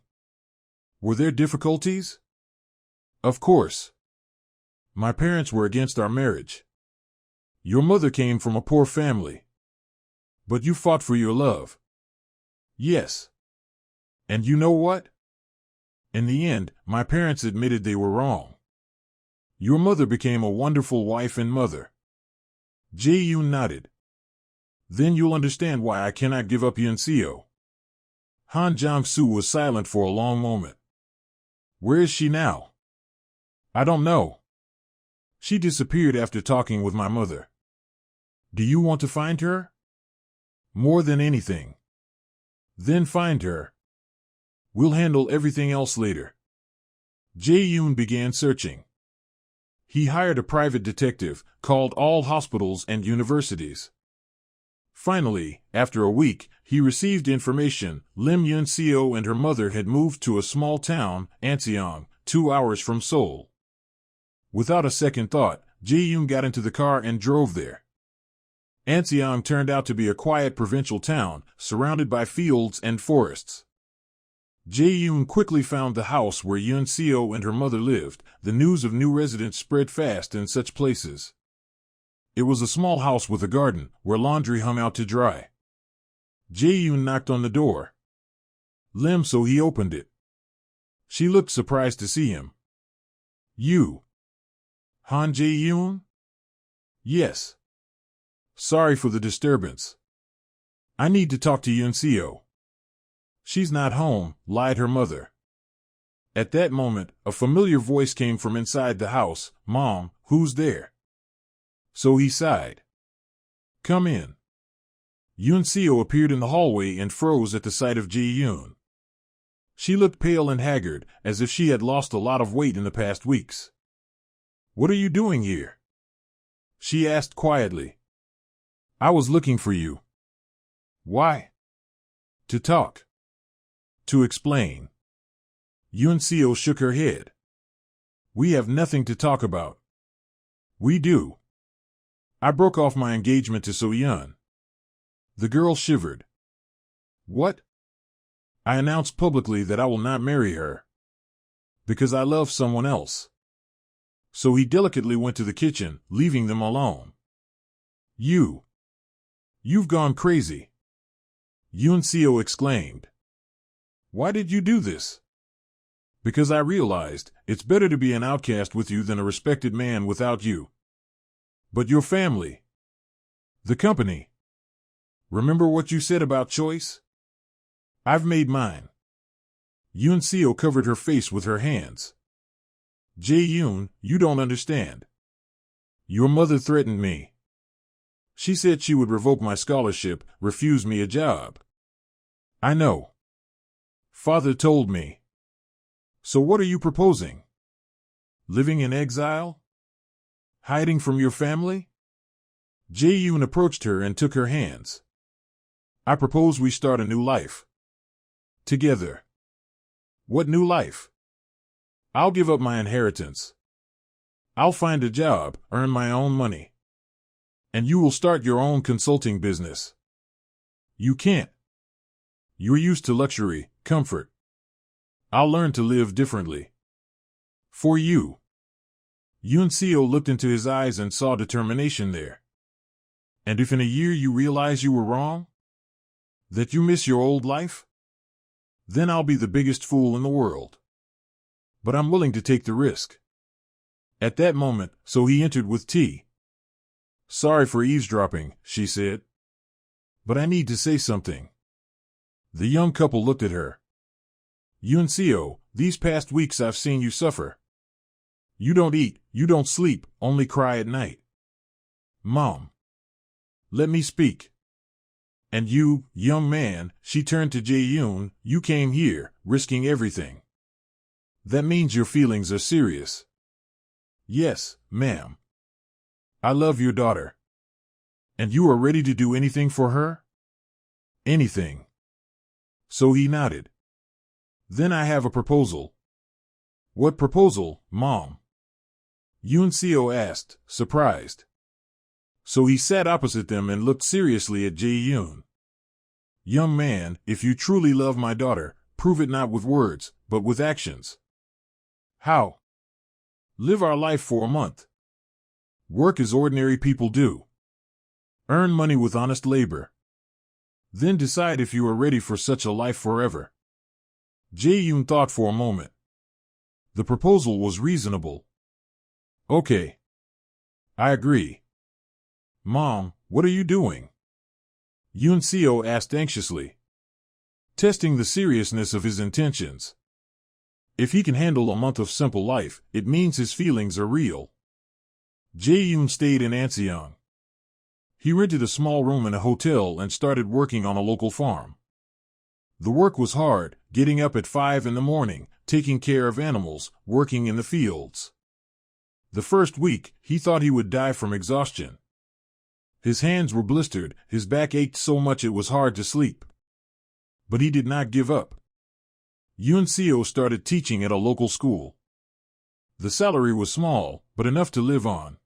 Were there difficulties? Of course. My parents were against our marriage. Your mother came from a poor family. But you fought for your love. Yes. And you know what? In the end, my parents admitted they were wrong. Your mother became a wonderful wife and mother. Jae-yoon nodded. Then you'll understand why I cannot give up Yoon-seo. Han Jong-soo was silent for a long moment. Where is she now? I don't know. She disappeared after talking with my mother. Do you want to find her? More than anything. Then find her. We'll handle everything else later. Jae-yoon began searching. He hired a private detective, called all hospitals and universities. Finally, after a week, he received information Lim Yoon-seo and her mother had moved to a small town, Anseong, 2 hours from Seoul. Without a second thought, Jae-yoon got into the car and drove there. Anseong turned out to be a quiet provincial town, surrounded by fields and forests. Jae-yoon quickly found the house where Yoon-seo and her mother lived. The news of new residents spread fast in such places. It was a small house with a garden, where laundry hung out to dry. Jae-yoon knocked on the door. Lim, so he opened it. She looked surprised to see him. You? Han Jae-yoon? Yes. Sorry for the disturbance. I need to talk to Yoon-seo. She's not home, lied her mother. At that moment, a familiar voice came from inside the house. Mom, who's there? So he sighed. Come in. Yoon-seo appeared in the hallway and froze at the sight of Jae-yoon. She looked pale and haggard, as if she had lost a lot of weight in the past weeks. What are you doing here? She asked quietly. I was looking for you. Why? To talk. To explain. Yoon-seo shook her head. We have nothing to talk about. We do. I broke off my engagement to So-yeon. The girl shivered. What? I announced publicly that I will not marry her. Because I love someone else. So he delicately went to the kitchen, leaving them alone. You've gone crazy. Yoon-seo exclaimed. Why did you do this? Because I realized it's better to be an outcast with you than a respected man without you. But your family. The company. Remember what you said about choice? I've made mine. Yoon-seo covered her face with her hands. Jae-yoon, you don't understand. Your mother threatened me. She said she would revoke my scholarship, refuse me a job. I know. Father told me. So what are you proposing? Living in exile? Hiding from your family? Jae-yoon approached her and took her hands. I propose we start a new life. Together. What new life? I'll give up my inheritance. I'll find a job, earn my own money. And you will start your own consulting business. You can't. You're used to luxury, comfort. I'll learn to live differently. For you. Yuncio looked into his eyes and saw determination there. And if in a year you realize you were wrong? That you miss your old life? Then I'll be the biggest fool in the world. But I'm willing to take the risk. At that moment, So he entered with tea. Sorry for eavesdropping, she said. But I need to say something. The young couple looked at her. Yuncio, these past weeks I've seen you suffer. You don't eat, you don't sleep, only cry at night. Mom. Let me speak. And you, young man, she turned to Jae-yoon, you came here, risking everything. That means your feelings are serious. Yes, ma'am. I love your daughter. And you are ready to do anything for her? Anything. So he nodded. Then I have a proposal. What proposal, Mom? Yuncio asked, surprised. So he sat opposite them and looked seriously at Jae-yoon. Young man, if you truly love my daughter, prove it not with words, but with actions. How? Live our life for a month. Work as ordinary people do. Earn money with honest labor. Then decide if you are ready for such a life forever. Jae-yoon thought for a moment. The proposal was reasonable. Okay. I agree. Mom, what are you doing? Yuncio asked anxiously, testing the seriousness of his intentions. If he can handle a month of simple life, it means his feelings are real. Jae-yoon stayed in Anseong. He rented a small room in a hotel and started working on a local farm. The work was hard, getting up at 5 in the morning, taking care of animals, working in the fields. The first week, he thought he would die from exhaustion. His hands were blistered, his back ached so much it was hard to sleep. But he did not give up. Yuncio started teaching at a local school. The salary was small, but enough to live on.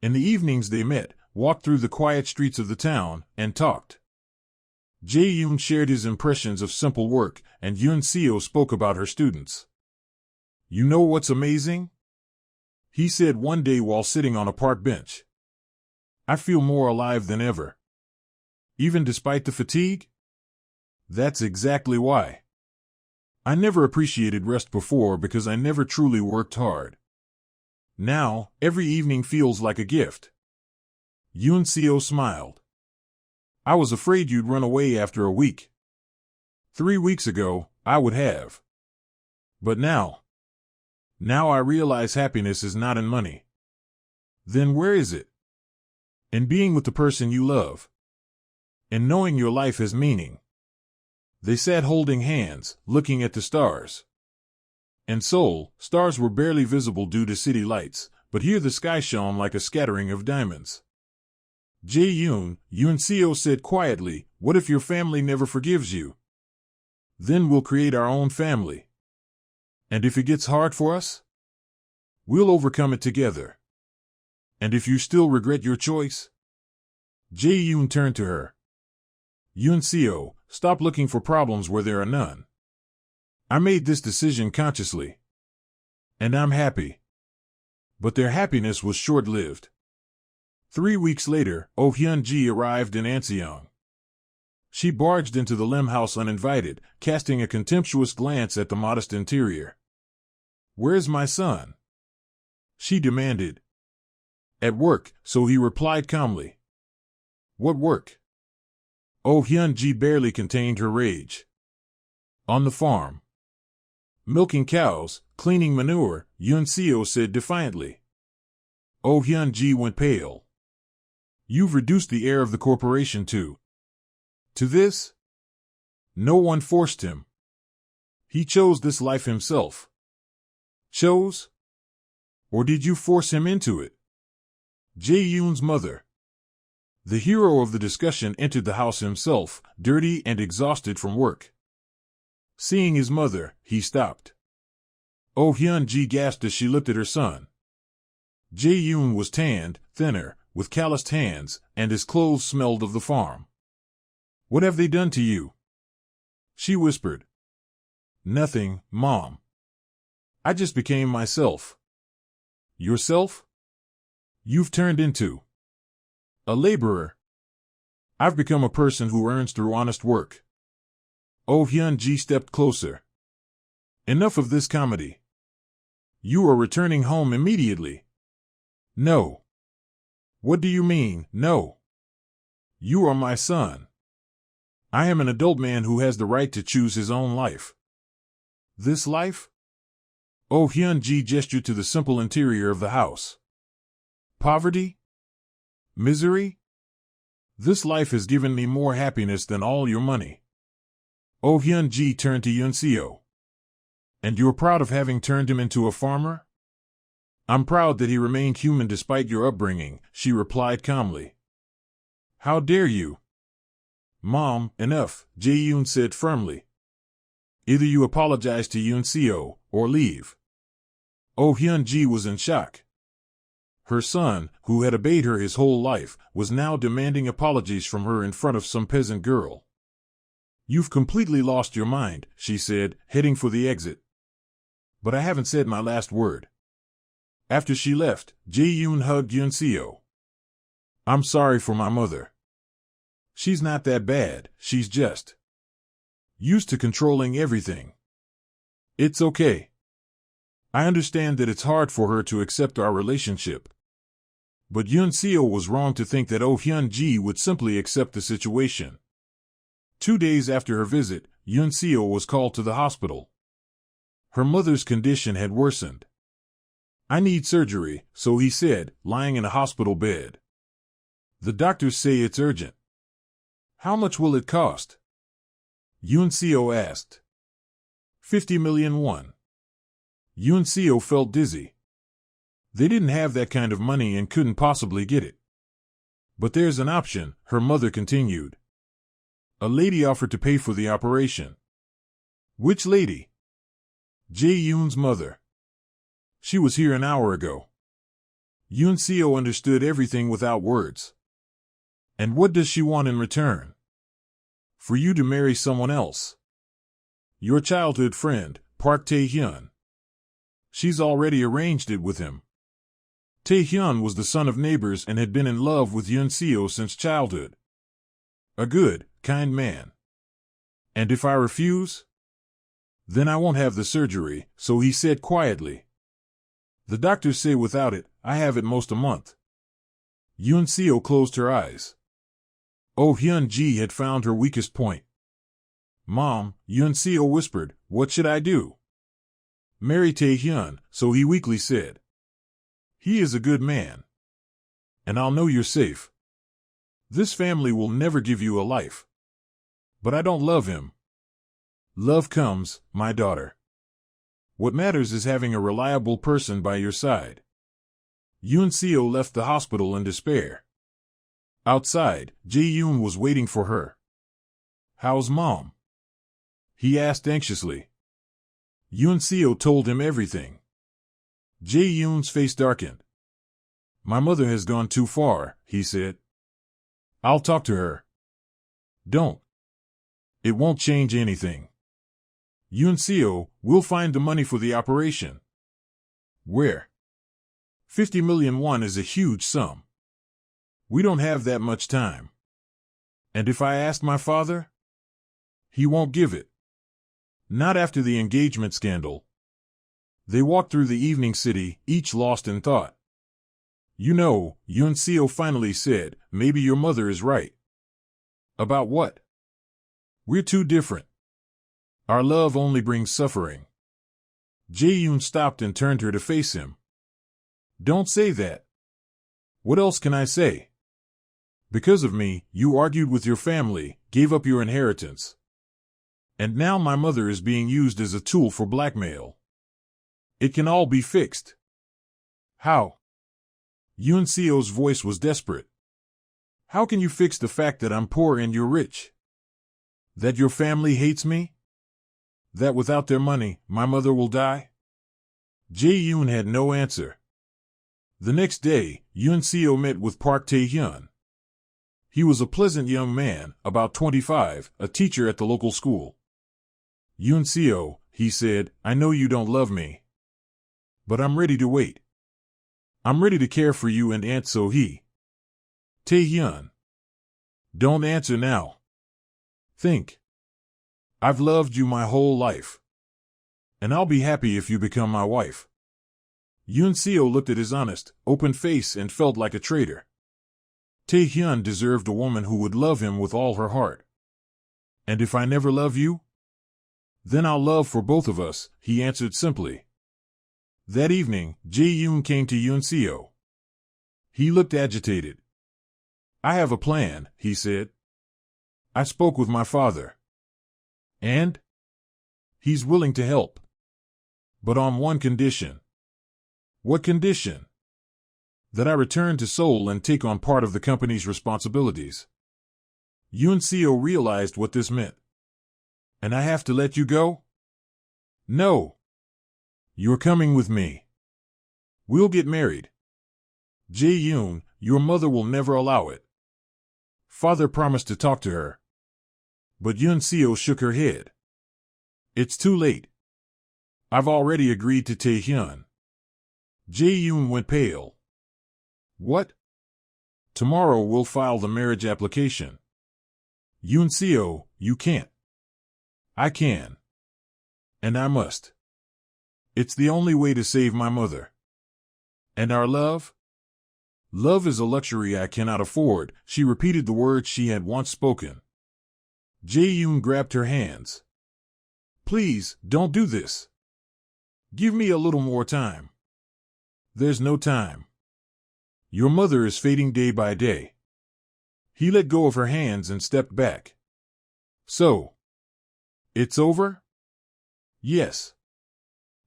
In the evenings they met, walked through the quiet streets of the town, and talked. Jae-yoon shared his impressions of simple work, and Yuncio spoke about her students. You know what's amazing? He said one day while sitting on a park bench. I feel more alive than ever. Even despite the fatigue? That's exactly why. I never appreciated rest before because I never truly worked hard. Now, every evening feels like a gift. Yuncio smiled. I was afraid you'd run away after a week. 3 weeks ago, I would have. But now I realize happiness is not in money. Then where is it? In being with the person you love. In knowing your life has meaning. They sat holding hands, looking at the stars. In Seoul, stars were barely visible due to city lights, but here the sky shone like a scattering of diamonds. Jae-yoon, Yuncio said quietly, what if your family never forgives you? Then we'll create our own family. And if it gets hard for us? We'll overcome it together. And if you still regret your choice? Jae-yoon turned to her. Yuncio, stop looking for problems where there are none. I made this decision consciously. And I'm happy. But their happiness was short-lived. 3 weeks later, Oh Hyun-ji arrived in Anseong. She barged into the Lim house uninvited, casting a contemptuous glance at the modest interior. Where's my son? She demanded. At work, so he replied calmly. What work? Oh Hyun-ji barely contained her rage. On the farm. Milking cows, cleaning manure, Yuncio said defiantly. Oh Hyun-ji went pale. You've reduced the heir of the corporation to this? No one forced him. He chose this life himself. Chose? Or did you force him into it? Jae-yoon's mother. The hero of the discussion entered the house himself, dirty and exhausted from work. Seeing his mother, he stopped. Oh Hyun-ji gasped as she looked at her son. Jae-yoon was tanned, thinner, with calloused hands, and his clothes smelled of the farm. What have they done to you? She whispered. Nothing, Mom. I just became myself. Yourself? You've turned into a laborer. I've become a person who earns through honest work. Oh Hyun-ji stepped closer. Enough of this comedy. You are returning home immediately. No. What do you mean, no? You are my son. I am an adult man who has the right to choose his own life. This life? Oh Hyun-ji gestured to the simple interior of the house. Poverty? Misery? This life has given me more happiness than all your money. Oh Hyun-ji turned to Yoon-seo. And you're proud of having turned him into a farmer? I'm proud that he remained human despite your upbringing, she replied calmly. How dare you? Mom, enough, Jae-yoon said firmly. Either you apologize to Yoon-seo, or leave. Oh Hyun-ji was in shock. Her son, who had obeyed her his whole life, was now demanding apologies from her in front of some peasant girl. You've completely lost your mind, she said, heading for the exit. But I haven't said my last word. After she left, Jae-yoon hugged Yoon-seo. I'm sorry for my mother. She's not that bad, she's just used to controlling everything. It's okay. I understand that it's hard for her to accept our relationship. But Yoon-seo was wrong to think that Oh Hyun-ji would simply accept the situation. 2 days after her visit, Yoon-seo was called to the hospital. Her mother's condition had worsened. I need surgery, so he said, lying in a hospital bed. The doctors say it's urgent. How much will it cost? Yoon-seo asked. 50 million won. Yoon-seo felt dizzy. They didn't have that kind of money and couldn't possibly get it. But there's an option, her mother continued. A lady offered to pay for the operation. Which lady? Jae-yoon's mother. She was here an hour ago. Yoon-seo understood everything without words. And what does she want in return? For you to marry someone else. Your childhood friend, Park Tae-hyun. She's already arranged it with him. Tae-hyun was the son of neighbors and had been in love with Yoon-seo since childhood. A good, kind man. And if I refuse? Then I won't have the surgery, so he said quietly. The doctors say without it, I have at most a month. Yoon-seo closed her eyes. Oh Hyun-ji had found her weakest point. Mom, Yoon-seo whispered, what should I do? Marry Tae-hyun, so he weakly said. He is a good man. And I'll know you're safe. This family will never give you a life. But I don't love him. Love comes, my daughter. What matters is having a reliable person by your side. Yoon-seo left the hospital in despair. Outside, Jae-yoon was waiting for her. How's Mom? He asked anxiously. Yoon-seo told him everything. Jae-yoon's face darkened. My mother has gone too far, he said. I'll talk to her. Don't. It won't change anything. Yoon-seo, we'll find the money for the operation. Where? 50 million won is a huge sum. We don't have that much time. And if I ask my father? He won't give it. Not after the engagement scandal. They walked through the evening city, each lost in thought. You know, Yoon-seo finally said, maybe your mother is right. About what? We're too different. Our love only brings suffering. Jae-yoon stopped and turned her to face him. Don't say that. What else can I say? Because of me, you argued with your family, gave up your inheritance. And now my mother is being used as a tool for blackmail. It can all be fixed. How? Yoon-seo's voice was desperate. How can you fix the fact that I'm poor and you're rich? That your family hates me? That without their money, my mother will die? Jae-yoon had no answer. The next day, Yoon-seo met with Park Tae-hyun. He was a pleasant young man, about 25, a teacher at the local school. Yoon-seo, he said, I know you don't love me. But I'm ready to wait. I'm ready to care for you and Aunt So-hee. Tae-hyun. Don't answer now. Think. I've loved you my whole life. And I'll be happy if you become my wife. Yoon-seo looked at his honest, open face and felt like a traitor. Tae-hyun deserved a woman who would love him with all her heart. And if I never love you? Then I'll love for both of us, he answered simply. That evening, Jae-yoon came to Yoon-seo. He looked agitated. I have a plan, he said. I spoke with my father. And? He's willing to help. But on one condition. What condition? That I return to Seoul and take on part of the company's responsibilities. Yoon-seo realized what this meant. And I have to let you go? No. You're coming with me. We'll get married. Jae-yoon, your mother will never allow it. Father promised to talk to her. But Yoon-seo shook her head. It's too late. I've already agreed to Tae-hyun. Jae-yoon went pale. What? Tomorrow we'll file the marriage application. Yoon-seo, you can't. I can. And I must. It's the only way to save my mother. And our love? Love is a luxury I cannot afford, she repeated the words she had once spoken. Jae-yoon grabbed her hands. Please, don't do this. Give me a little more time. There's no time. Your mother is fading day by day. He let go of her hands and stepped back. So, it's over? Yes.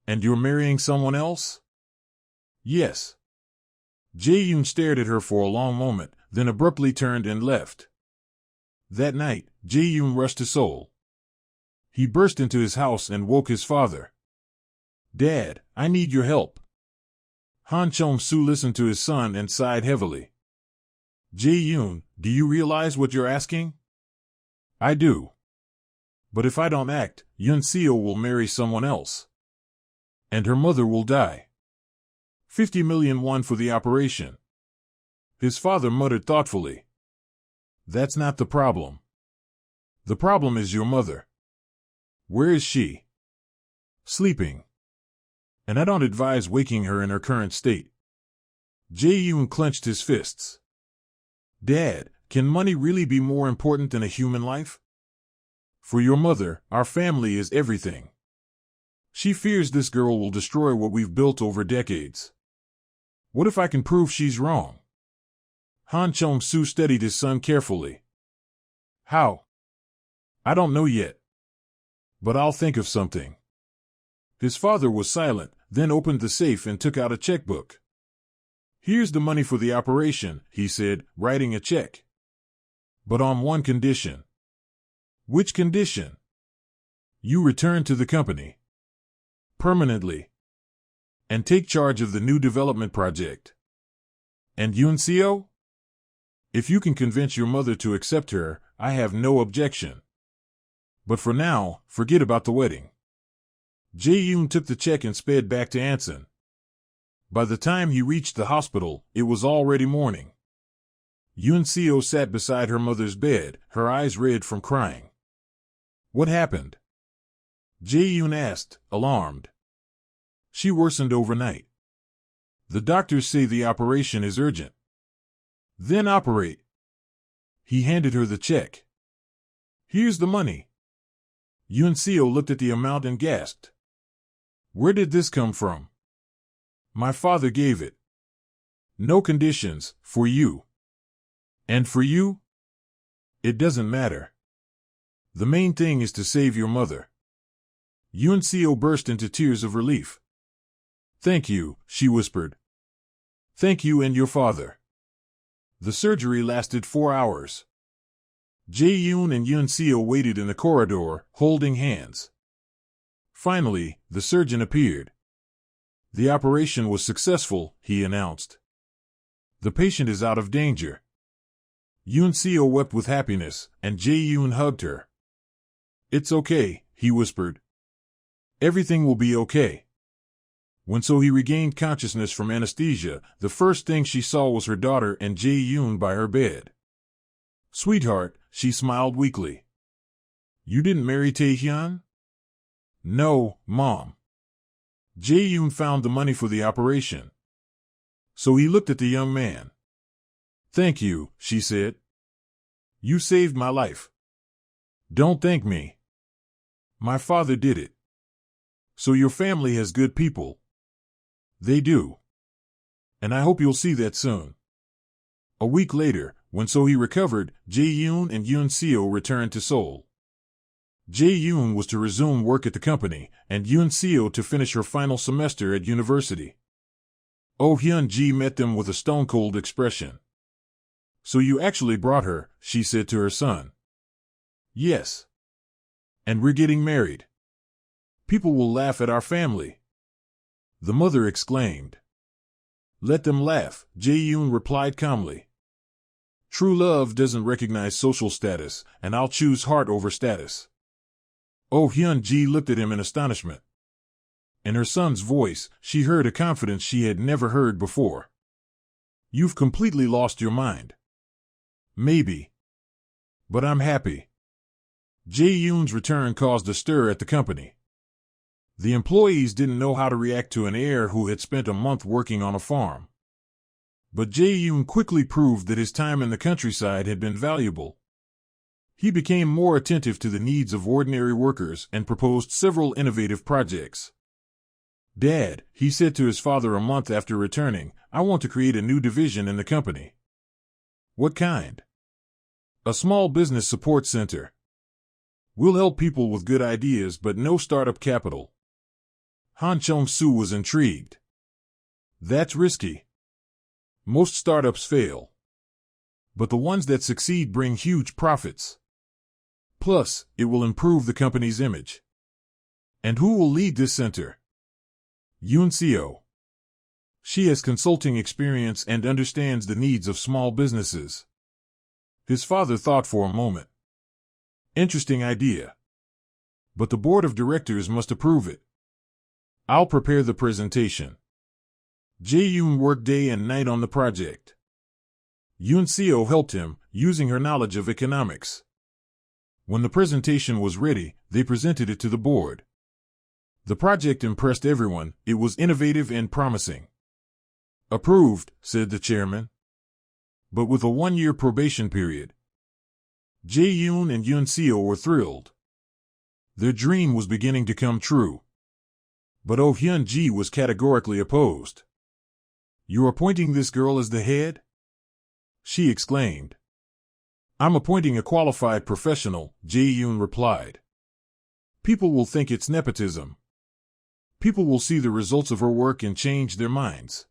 And you're marrying someone else? Yes. Jae-yoon stared at her for a long moment, then abruptly turned and left. That night, Jae-yoon rushed to Seoul. He burst into his house and woke his father. Dad, I need your help. Han Chong-soo listened to his son and sighed heavily. Jae-yoon, do you realize what you're asking? I do. But if I don't act, Yoon-seo will marry someone else. And her mother will die. 50 million won for the operation. His father muttered thoughtfully. That's not the problem. The problem is your mother. Where is she? Sleeping. And I don't advise waking her in her current state. Jae-yoon clenched his fists. Dad, can money really be more important than a human life? For your mother, our family is everything. She fears this girl will destroy what we've built over decades. What if I can prove she's wrong? Han Chong-soo studied his son carefully. How? I don't know yet. But I'll think of something. His father was silent, then opened the safe and took out a checkbook. Here's the money for the operation, he said, writing a check. But on one condition. Which condition? You return to the company. Permanently. And take charge of the new development project. And Yoon-seo? If you can convince your mother to accept her, I have no objection. But for now, forget about the wedding. Jae-yoon took the check and sped back to Anson. By the time he reached the hospital, it was already morning. Yoon-seo sat beside her mother's bed, her eyes red from crying. What happened? Jae-yoon asked, alarmed. She worsened overnight. The doctors say the operation is urgent. Then operate. He handed her the check. Here's the money. Yoon-seo looked at the amount and gasped. Where did this come from? My father gave it. No conditions, for you. And for you? It doesn't matter. The main thing is to save your mother. Yoon-seo burst into tears of relief. Thank you, she whispered. Thank you and your father. The surgery lasted 4 hours. Jae-yoon and Yoon-seo waited in the corridor, holding hands. Finally, the surgeon appeared. The operation was successful, he announced. The patient is out of danger. Yoon-seo wept with happiness, and Jae-yoon hugged her. It's okay, he whispered. Everything will be okay. When Sohee regained consciousness from anesthesia, the first thing she saw was her daughter and Jae-yoon by her bed. "Sweetheart," she smiled weakly. "You didn't marry Tae-hyun?" "No, Mom. Jae-yoon found the money for the operation." Sohee looked at the young man. "Thank you," she said. "You saved my life." "Don't thank me. My father did it." "So your family has good people." "They do. And I hope you'll see that soon." A week later, when Sohee recovered, Jae-yoon and Yoon-seo returned to Seoul. Jae-yoon was to resume work at the company, and Yoon-seo to finish her final semester at university. Oh Hyun-ji met them with a stone-cold expression. "So you actually brought her," she said to her son. "Yes. And we're getting married. People will laugh at our family." The mother exclaimed. "Let them laugh," Jae-yoon replied calmly. "True love doesn't recognize social status, and I'll choose heart over status." Oh Hyun-ji looked at him in astonishment. In her son's voice, she heard a confidence she had never heard before. "You've completely lost your mind." "Maybe. But I'm happy." Jae-yoon's return caused a stir at the company. The employees didn't know how to react to an heir who had spent a month working on a farm. But Jae-yoon quickly proved that his time in the countryside had been valuable. He became more attentive to the needs of ordinary workers and proposed several innovative projects. "Dad," he said to his father a month after returning, "I want to create a new division in the company." "What kind?" "A small business support center. We'll help people with good ideas but no startup capital." Han Chong-soo was intrigued. "That's risky. Most startups fail. But the ones that succeed bring huge profits. Plus, it will improve the company's image." "And who will lead this center?" "Yoon-seo. She has consulting experience and understands the needs of small businesses." His father thought for a moment. "Interesting idea. But the board of directors must approve it." "I'll prepare the presentation." Jae-yoon worked day and night on the project. Yoon-seo helped him, using her knowledge of economics. When the presentation was ready, they presented it to the board. The project impressed everyone. It was innovative and promising. "Approved," said the chairman. "But with a 1-year probation period." Jae-yoon and Yoon-seo were thrilled. Their dream was beginning to come true. But Oh Hyun-ji was categorically opposed. "You're appointing this girl as the head?" she exclaimed. "I'm appointing a qualified professional," Jae-yoon replied. "People will think it's nepotism. People will see the results of her work and change their minds."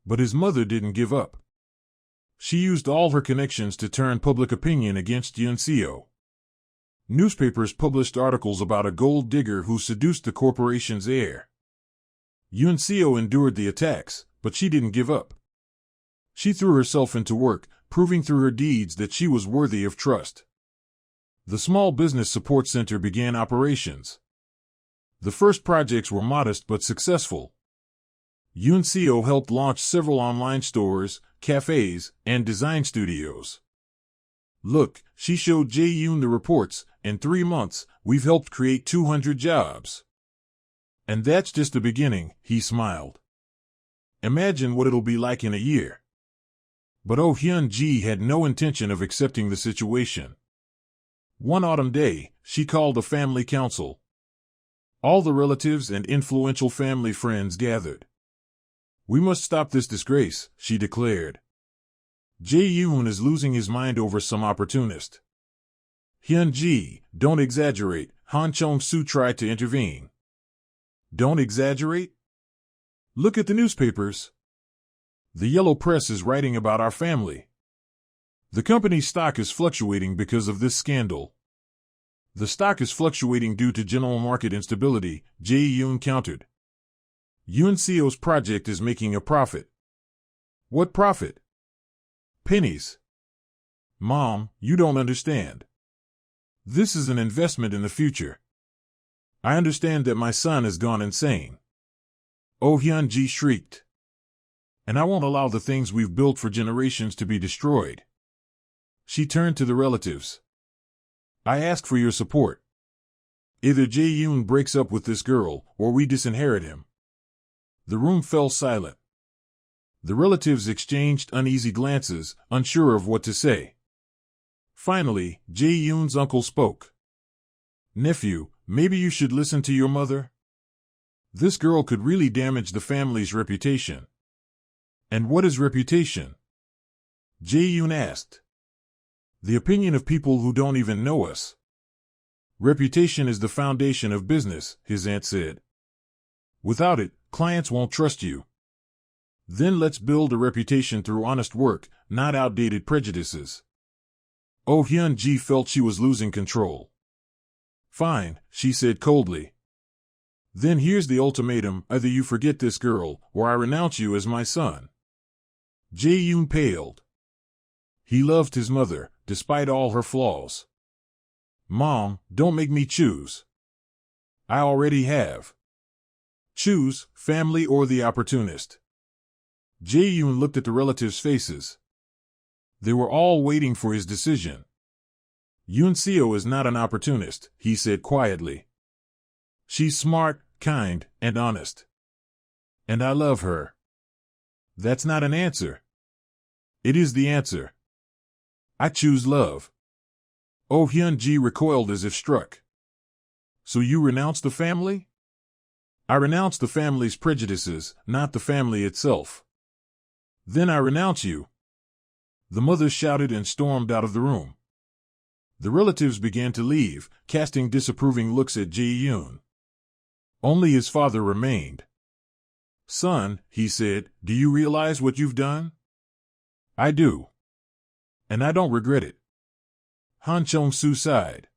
But his mother didn't give up. She used all her connections to turn public opinion against Yoon-seo. Newspapers published articles about a gold digger who seduced the corporation's heir. Yoon-seo endured the attacks, but she didn't give up. She threw herself into work, proving through her deeds that she was worthy of trust. The Small Business Support Center began operations. The first projects were modest but successful. Yoon-seo helped launch several online stores, cafes, and design studios. "Look," she showed Jae-yoon the reports, "in 3 months, we've helped create 200 jobs. And that's just the beginning," he smiled. "Imagine what it'll be like in a year." But Oh Hyun-ji had no intention of accepting the situation. One autumn day, she called a family council. All the relatives and influential family friends gathered. "We must stop this disgrace," she declared. "Jae-yoon is losing his mind over some opportunist." "Hyun-ji, don't exaggerate," Han Chong-soo tried to intervene. "Don't exaggerate? Look at the newspapers. The yellow press is writing about our family. The company's stock is fluctuating because of this scandal." "The stock is fluctuating due to general market instability," Jae-yoon countered. "Yoon-seo's project is making a profit." "What profit?" "Pennies." "Mom, you don't understand. This is an investment in the future. I understand that my son has gone insane. Oh Hyun-ji shrieked. And I won't allow the things we've built for generations to be destroyed. She turned to the relatives. I ask for your support. Either Jae-yoon breaks up with this girl, or we disinherit him. The room fell silent. The relatives exchanged uneasy glances, unsure of what to say. Finally, Jae-yoon's uncle spoke. Nephew, maybe you should listen to your mother? This girl could really damage the family's reputation. And what is reputation? Jae-yoon asked. The opinion of people who don't even know us. Reputation is the foundation of business, his aunt said. Without it, clients won't trust you. Then let's build a reputation through honest work, not outdated prejudices. Oh Hyun-ji felt she was losing control. Fine, she said coldly. Then here's the ultimatum, either you forget this girl, or I renounce you as my son. Jae-yoon paled. He loved his mother, despite all her flaws. Mom, don't make me choose. I already have. Choose, family or the opportunist. Jae-yoon looked at the relatives' faces. They were all waiting for his decision. Yoon-seo is not an opportunist, he said quietly. She's smart, kind, and honest. And I love her. That's not an answer. It is the answer. I choose love. Oh Hyun-ji recoiled as if struck. So you renounce the family? I renounce the family's prejudices, not the family itself. Then I renounce you. The mother shouted and stormed out of the room. The relatives began to leave, casting disapproving looks at Jae-yoon. Only his father remained. Son, he said, do you realize what you've done? I do. And I don't regret it. Han Chong-soo sighed.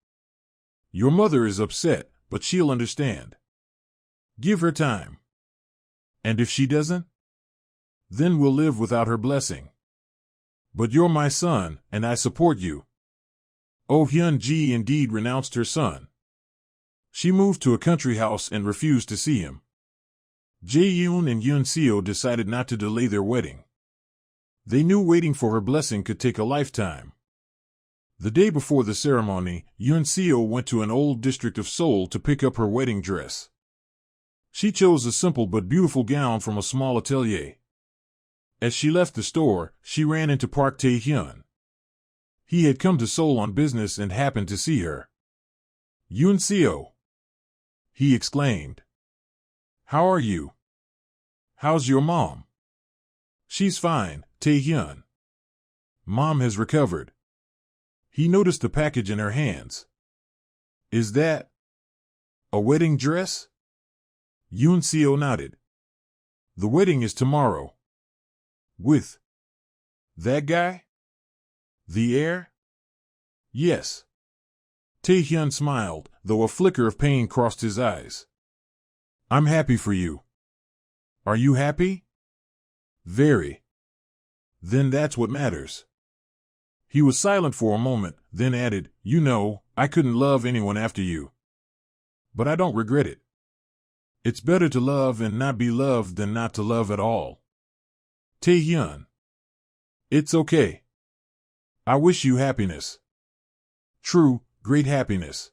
Your mother is upset, but she'll understand. Give her time. And if she doesn't? Then we'll live without her blessing. But you're my son, and I support you. Oh Hyun-ji indeed renounced her son. She moved to a country house and refused to see him. Jae-yoon and Yoon-seo decided not to delay their wedding. They knew waiting for her blessing could take a lifetime. The day before the ceremony, Yoon-seo went to an old district of Seoul to pick up her wedding dress. She chose a simple but beautiful gown from a small atelier. As she left the store, she ran into Park Tae-hyun. He had come to Seoul on business and happened to see her. Yoon-seo, he exclaimed. How are you? How's your mom? She's fine, Tae-hyun. Mom has recovered. He noticed the package in her hands. Is that a wedding dress? Yoon-seo nodded. The wedding is tomorrow. With that guy? The heir? Yes. Tae-hyun smiled, though a flicker of pain crossed his eyes. I'm happy for you. Are you happy? Very. Then that's what matters. He was silent for a moment, then added, You know, I couldn't love anyone after you. But I don't regret it. It's better to love and not be loved than not to love at all. Tae-hyun. It's okay. I wish you happiness. True, great happiness.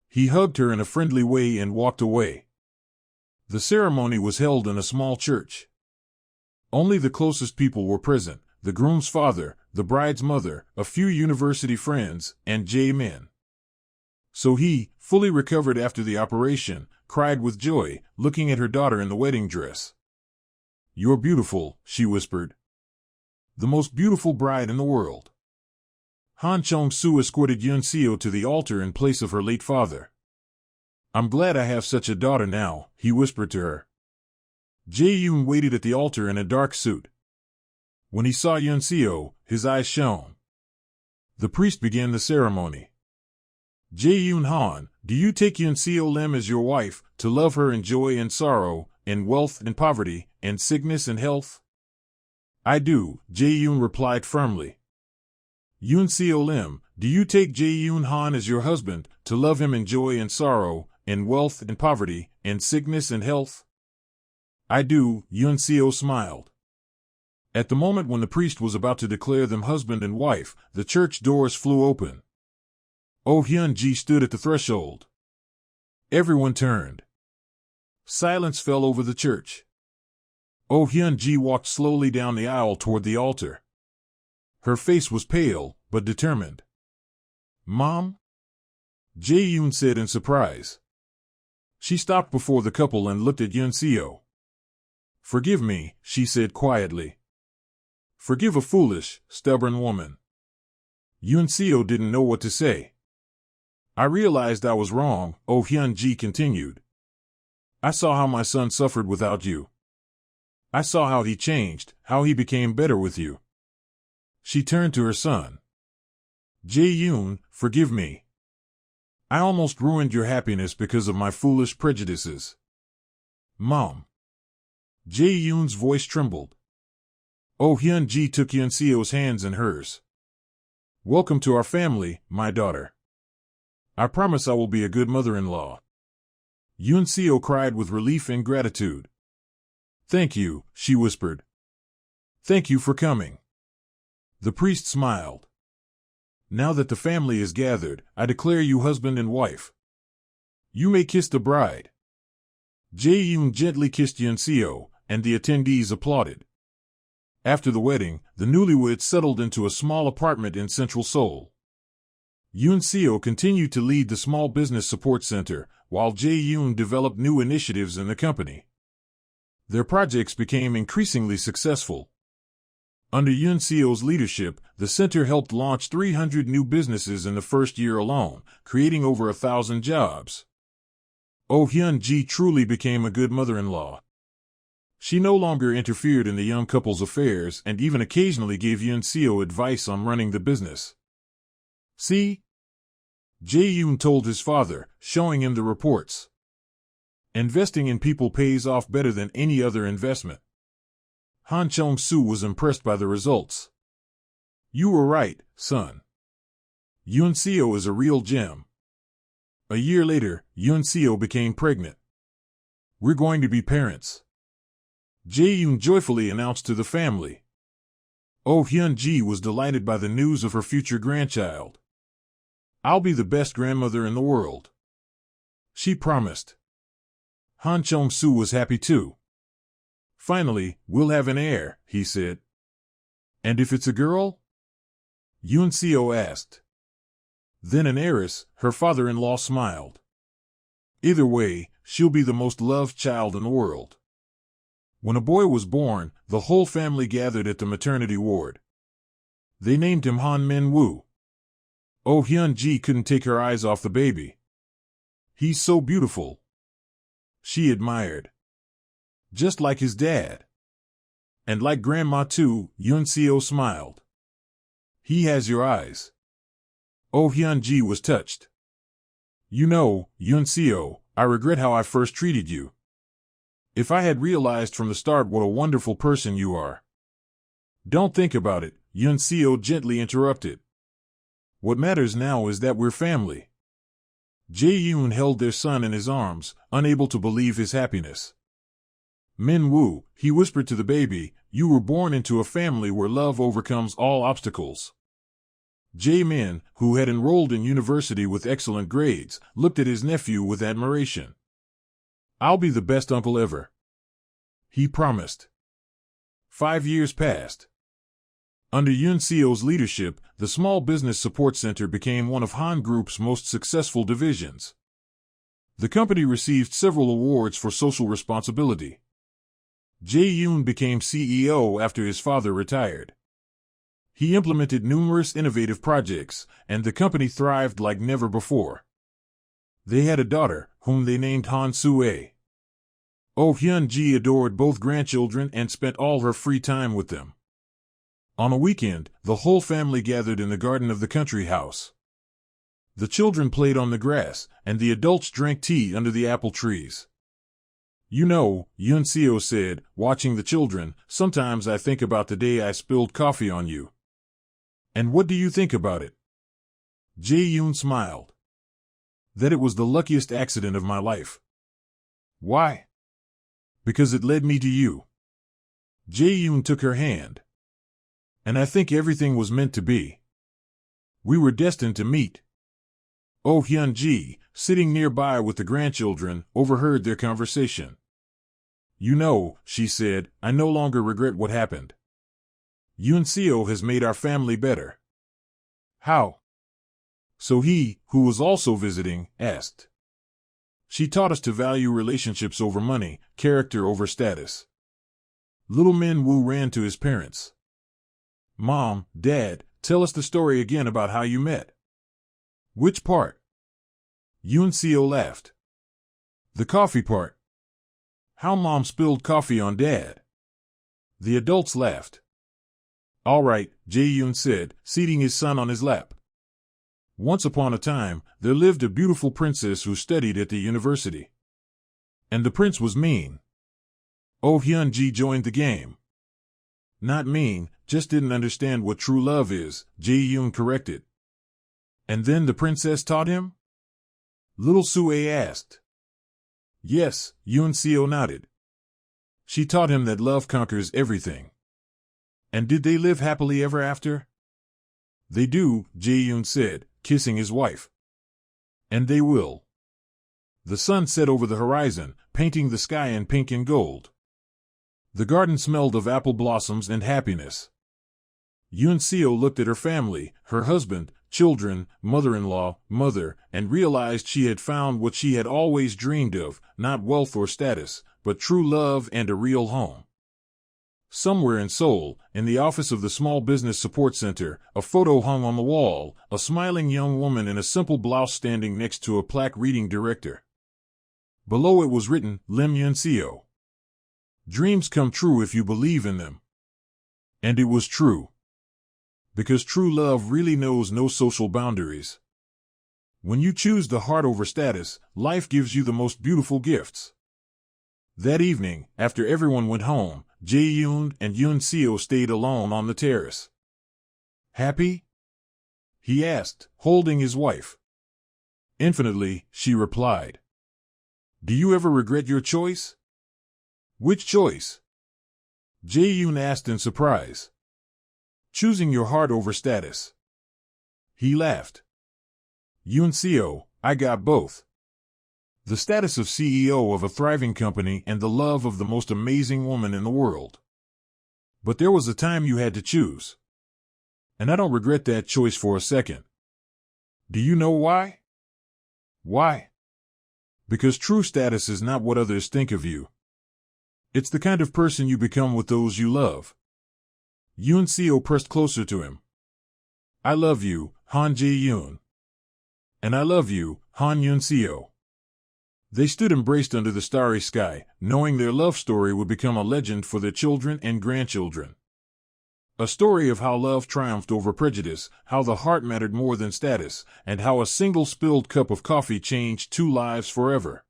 He hugged her in a friendly way and walked away. The ceremony was held in a small church. Only the closest people were present, the groom's father, the bride's mother, a few university friends, and Jae-min. So he, fully recovered after the operation, cried with joy, looking at her daughter in the wedding dress. You're beautiful, she whispered. The most beautiful bride in the world. Han Chong-soo escorted Yoon-seo to the altar in place of her late father. I'm glad I have such a daughter now, he whispered to her. Jae-yoon waited at the altar in a dark suit. When he saw Yoon-seo, his eyes shone. The priest began the ceremony. Jae-yoon Han, do you take Yoon-seo Lim as your wife, to love her in joy and sorrow, in wealth and poverty, in sickness and health? I do, Jae-yoon replied firmly. Yoon-seo Lim, do you take Jae-yoon Han as your husband, to love him in joy and sorrow, in wealth and poverty, in sickness and health? I do, Yunseo smiled. At the moment when the priest was about to declare them husband and wife, the church doors flew open. Oh Hyun-ji stood at the threshold. Everyone turned. Silence fell over the church. Oh Hyun-ji walked slowly down the aisle toward the altar. Her face was pale, but determined. Mom? Jae-yoon said in surprise. She stopped before the couple and looked at Yunseo. Forgive me, she said quietly. Forgive a foolish, stubborn woman. Yunseo didn't know what to say. I realized I was wrong, Oh Hyun-ji continued. I saw how my son suffered without you. I saw how he changed, how he became better with you. She turned to her son. Jae-yoon, forgive me. I almost ruined your happiness because of my foolish prejudices. Mom. Jae-yoon's voice trembled. Oh Hyun-ji took Yunseo's hands in hers. Welcome to our family, my daughter. I promise I will be a good mother-in-law. Yunseo cried with relief and gratitude. Thank you, she whispered. Thank you for coming. The priest smiled. Now that the family is gathered, I declare you husband and wife. You may kiss the bride. Jae-yoon gently kissed Yunseo, and the attendees applauded. After the wedding, the newlyweds settled into a small apartment in central Seoul. Yunseo continued to lead the small business support center, while Jae-yoon developed new initiatives in the company. Their projects became increasingly successful. Under Yunseo's leadership, the center helped launch 300 new businesses in the first year alone, creating over 1,000 jobs. Oh Hyun-ji truly became a good mother-in-law. She no longer interfered in the young couple's affairs and even occasionally gave Yunseo advice on running the business. See? Jae-yoon told his father, showing him the reports. Investing in people pays off better than any other investment. Han Chong-soo was impressed by the results. You were right, son. Yunseo is a real gem. A year later, Yunseo became pregnant. We're going to be parents. Jae-yoon joyfully announced to the family. Oh Hyun-ji was delighted by the news of her future grandchild. I'll be the best grandmother in the world. She promised. Han Chong-soo was happy too. Finally, we'll have an heir, he said. And if it's a girl? Yunseo asked. Then an heiress, her father-in-law smiled. Either way, she'll be the most loved child in the world. When a boy was born, the whole family gathered at the maternity ward. They named him Han Min-woo. Oh Hyun-ji couldn't take her eyes off the baby. He's so beautiful. She admired. Just like his dad. And like Grandma too, Yunseo smiled. He has your eyes. Oh Hyun-ji was touched. You know, Yunseo, I regret how I first treated you. If I had realized from the start what a wonderful person you are. Don't think about it, Yunseo gently interrupted. What matters now is that we're family. Jae-yoon held their son in his arms, unable to believe his happiness. Min-woo, he whispered to the baby, you were born into a family where love overcomes all obstacles. Jae-min, who had enrolled in university with excellent grades, looked at his nephew with admiration. I'll be the best uncle ever. He promised. 5 years passed. Under Yunseo's leadership, the Small Business Support Center became one of Han Group's most successful divisions. The company received several awards for social responsibility. Jae-yoon became CEO after his father retired. He implemented numerous innovative projects, and the company thrived like never before. They had a daughter, whom they named Han Soo-ae. Oh Hyun-ji adored both grandchildren and spent all her free time with them. On a weekend, the whole family gathered in the garden of the country house. The children played on the grass, and the adults drank tea under the apple trees. You know, Yunseo said, watching the children, sometimes I think about the day I spilled coffee on you. And what do you think about it? Jae-yoon smiled. That it was the luckiest accident of my life. Why? Because it led me to you. Jae-yoon took her hand. And I think everything was meant to be. We were destined to meet. Oh Hyun-ji, sitting nearby with the grandchildren, overheard their conversation. You know, she said, I no longer regret what happened. Yoon-seo has made our family better. How? So he, who was also visiting, asked. She taught us to value relationships over money, character over status. Little Min-woo ran to his parents. Mom, Dad, tell us the story again about how you met. Which part? Yoon-seo laughed. The coffee part. How Mom spilled coffee on Dad. The adults laughed. All right, Jae-yoon said, seating his son on his lap. Once upon a time, there lived a beautiful princess who studied at the university. And the prince was mean. Oh Hyun-ji joined the game. Not mean, just didn't understand what true love is, Jae-yoon corrected. And then the princess taught him? Little Sue asked. Yes, Yoon-seo nodded. She taught him that love conquers everything. And did they live happily ever after? They do, Jae-yoon said, kissing his wife. And they will. The sun set over the horizon, painting the sky in pink and gold. The garden smelled of apple blossoms and happiness. Yoon-seo looked at her family, her husband, children, mother-in-law, mother, and realized she had found what she had always dreamed of, not wealth or status, but true love and a real home. Somewhere in Seoul, in the office of the Small Business Support Center, a photo hung on the wall, a smiling young woman in a simple blouse standing next to a plaque reading director. Below it was written, Lim Yoon-seo. Dreams come true if you believe in them. And it was true. Because true love really knows no social boundaries. When you choose the heart over status, life gives you the most beautiful gifts. That evening, after everyone went home, Jae-yoon and Yoon-seo stayed alone on the terrace. Happy? He asked, holding his wife. Infinitely, she replied. Do you ever regret your choice? Which choice? Jae-yoon asked in surprise. Choosing your heart over status. He laughed. Yoon-seo, I got both. The status of CEO of a thriving company and the love of the most amazing woman in the world. But there was a time you had to choose. And I don't regret that choice for a second. Do you know why? Why? Because true status is not what others think of you. It's the kind of person you become with those you love. Yoon-seo pressed closer to him. I love you, Han Jae-yoon. And I love you, Han Yoon-seo. They stood embraced under the starry sky, knowing their love story would become a legend for their children and grandchildren. A story of how love triumphed over prejudice, how the heart mattered more than status, and how a single spilled cup of coffee changed two lives forever.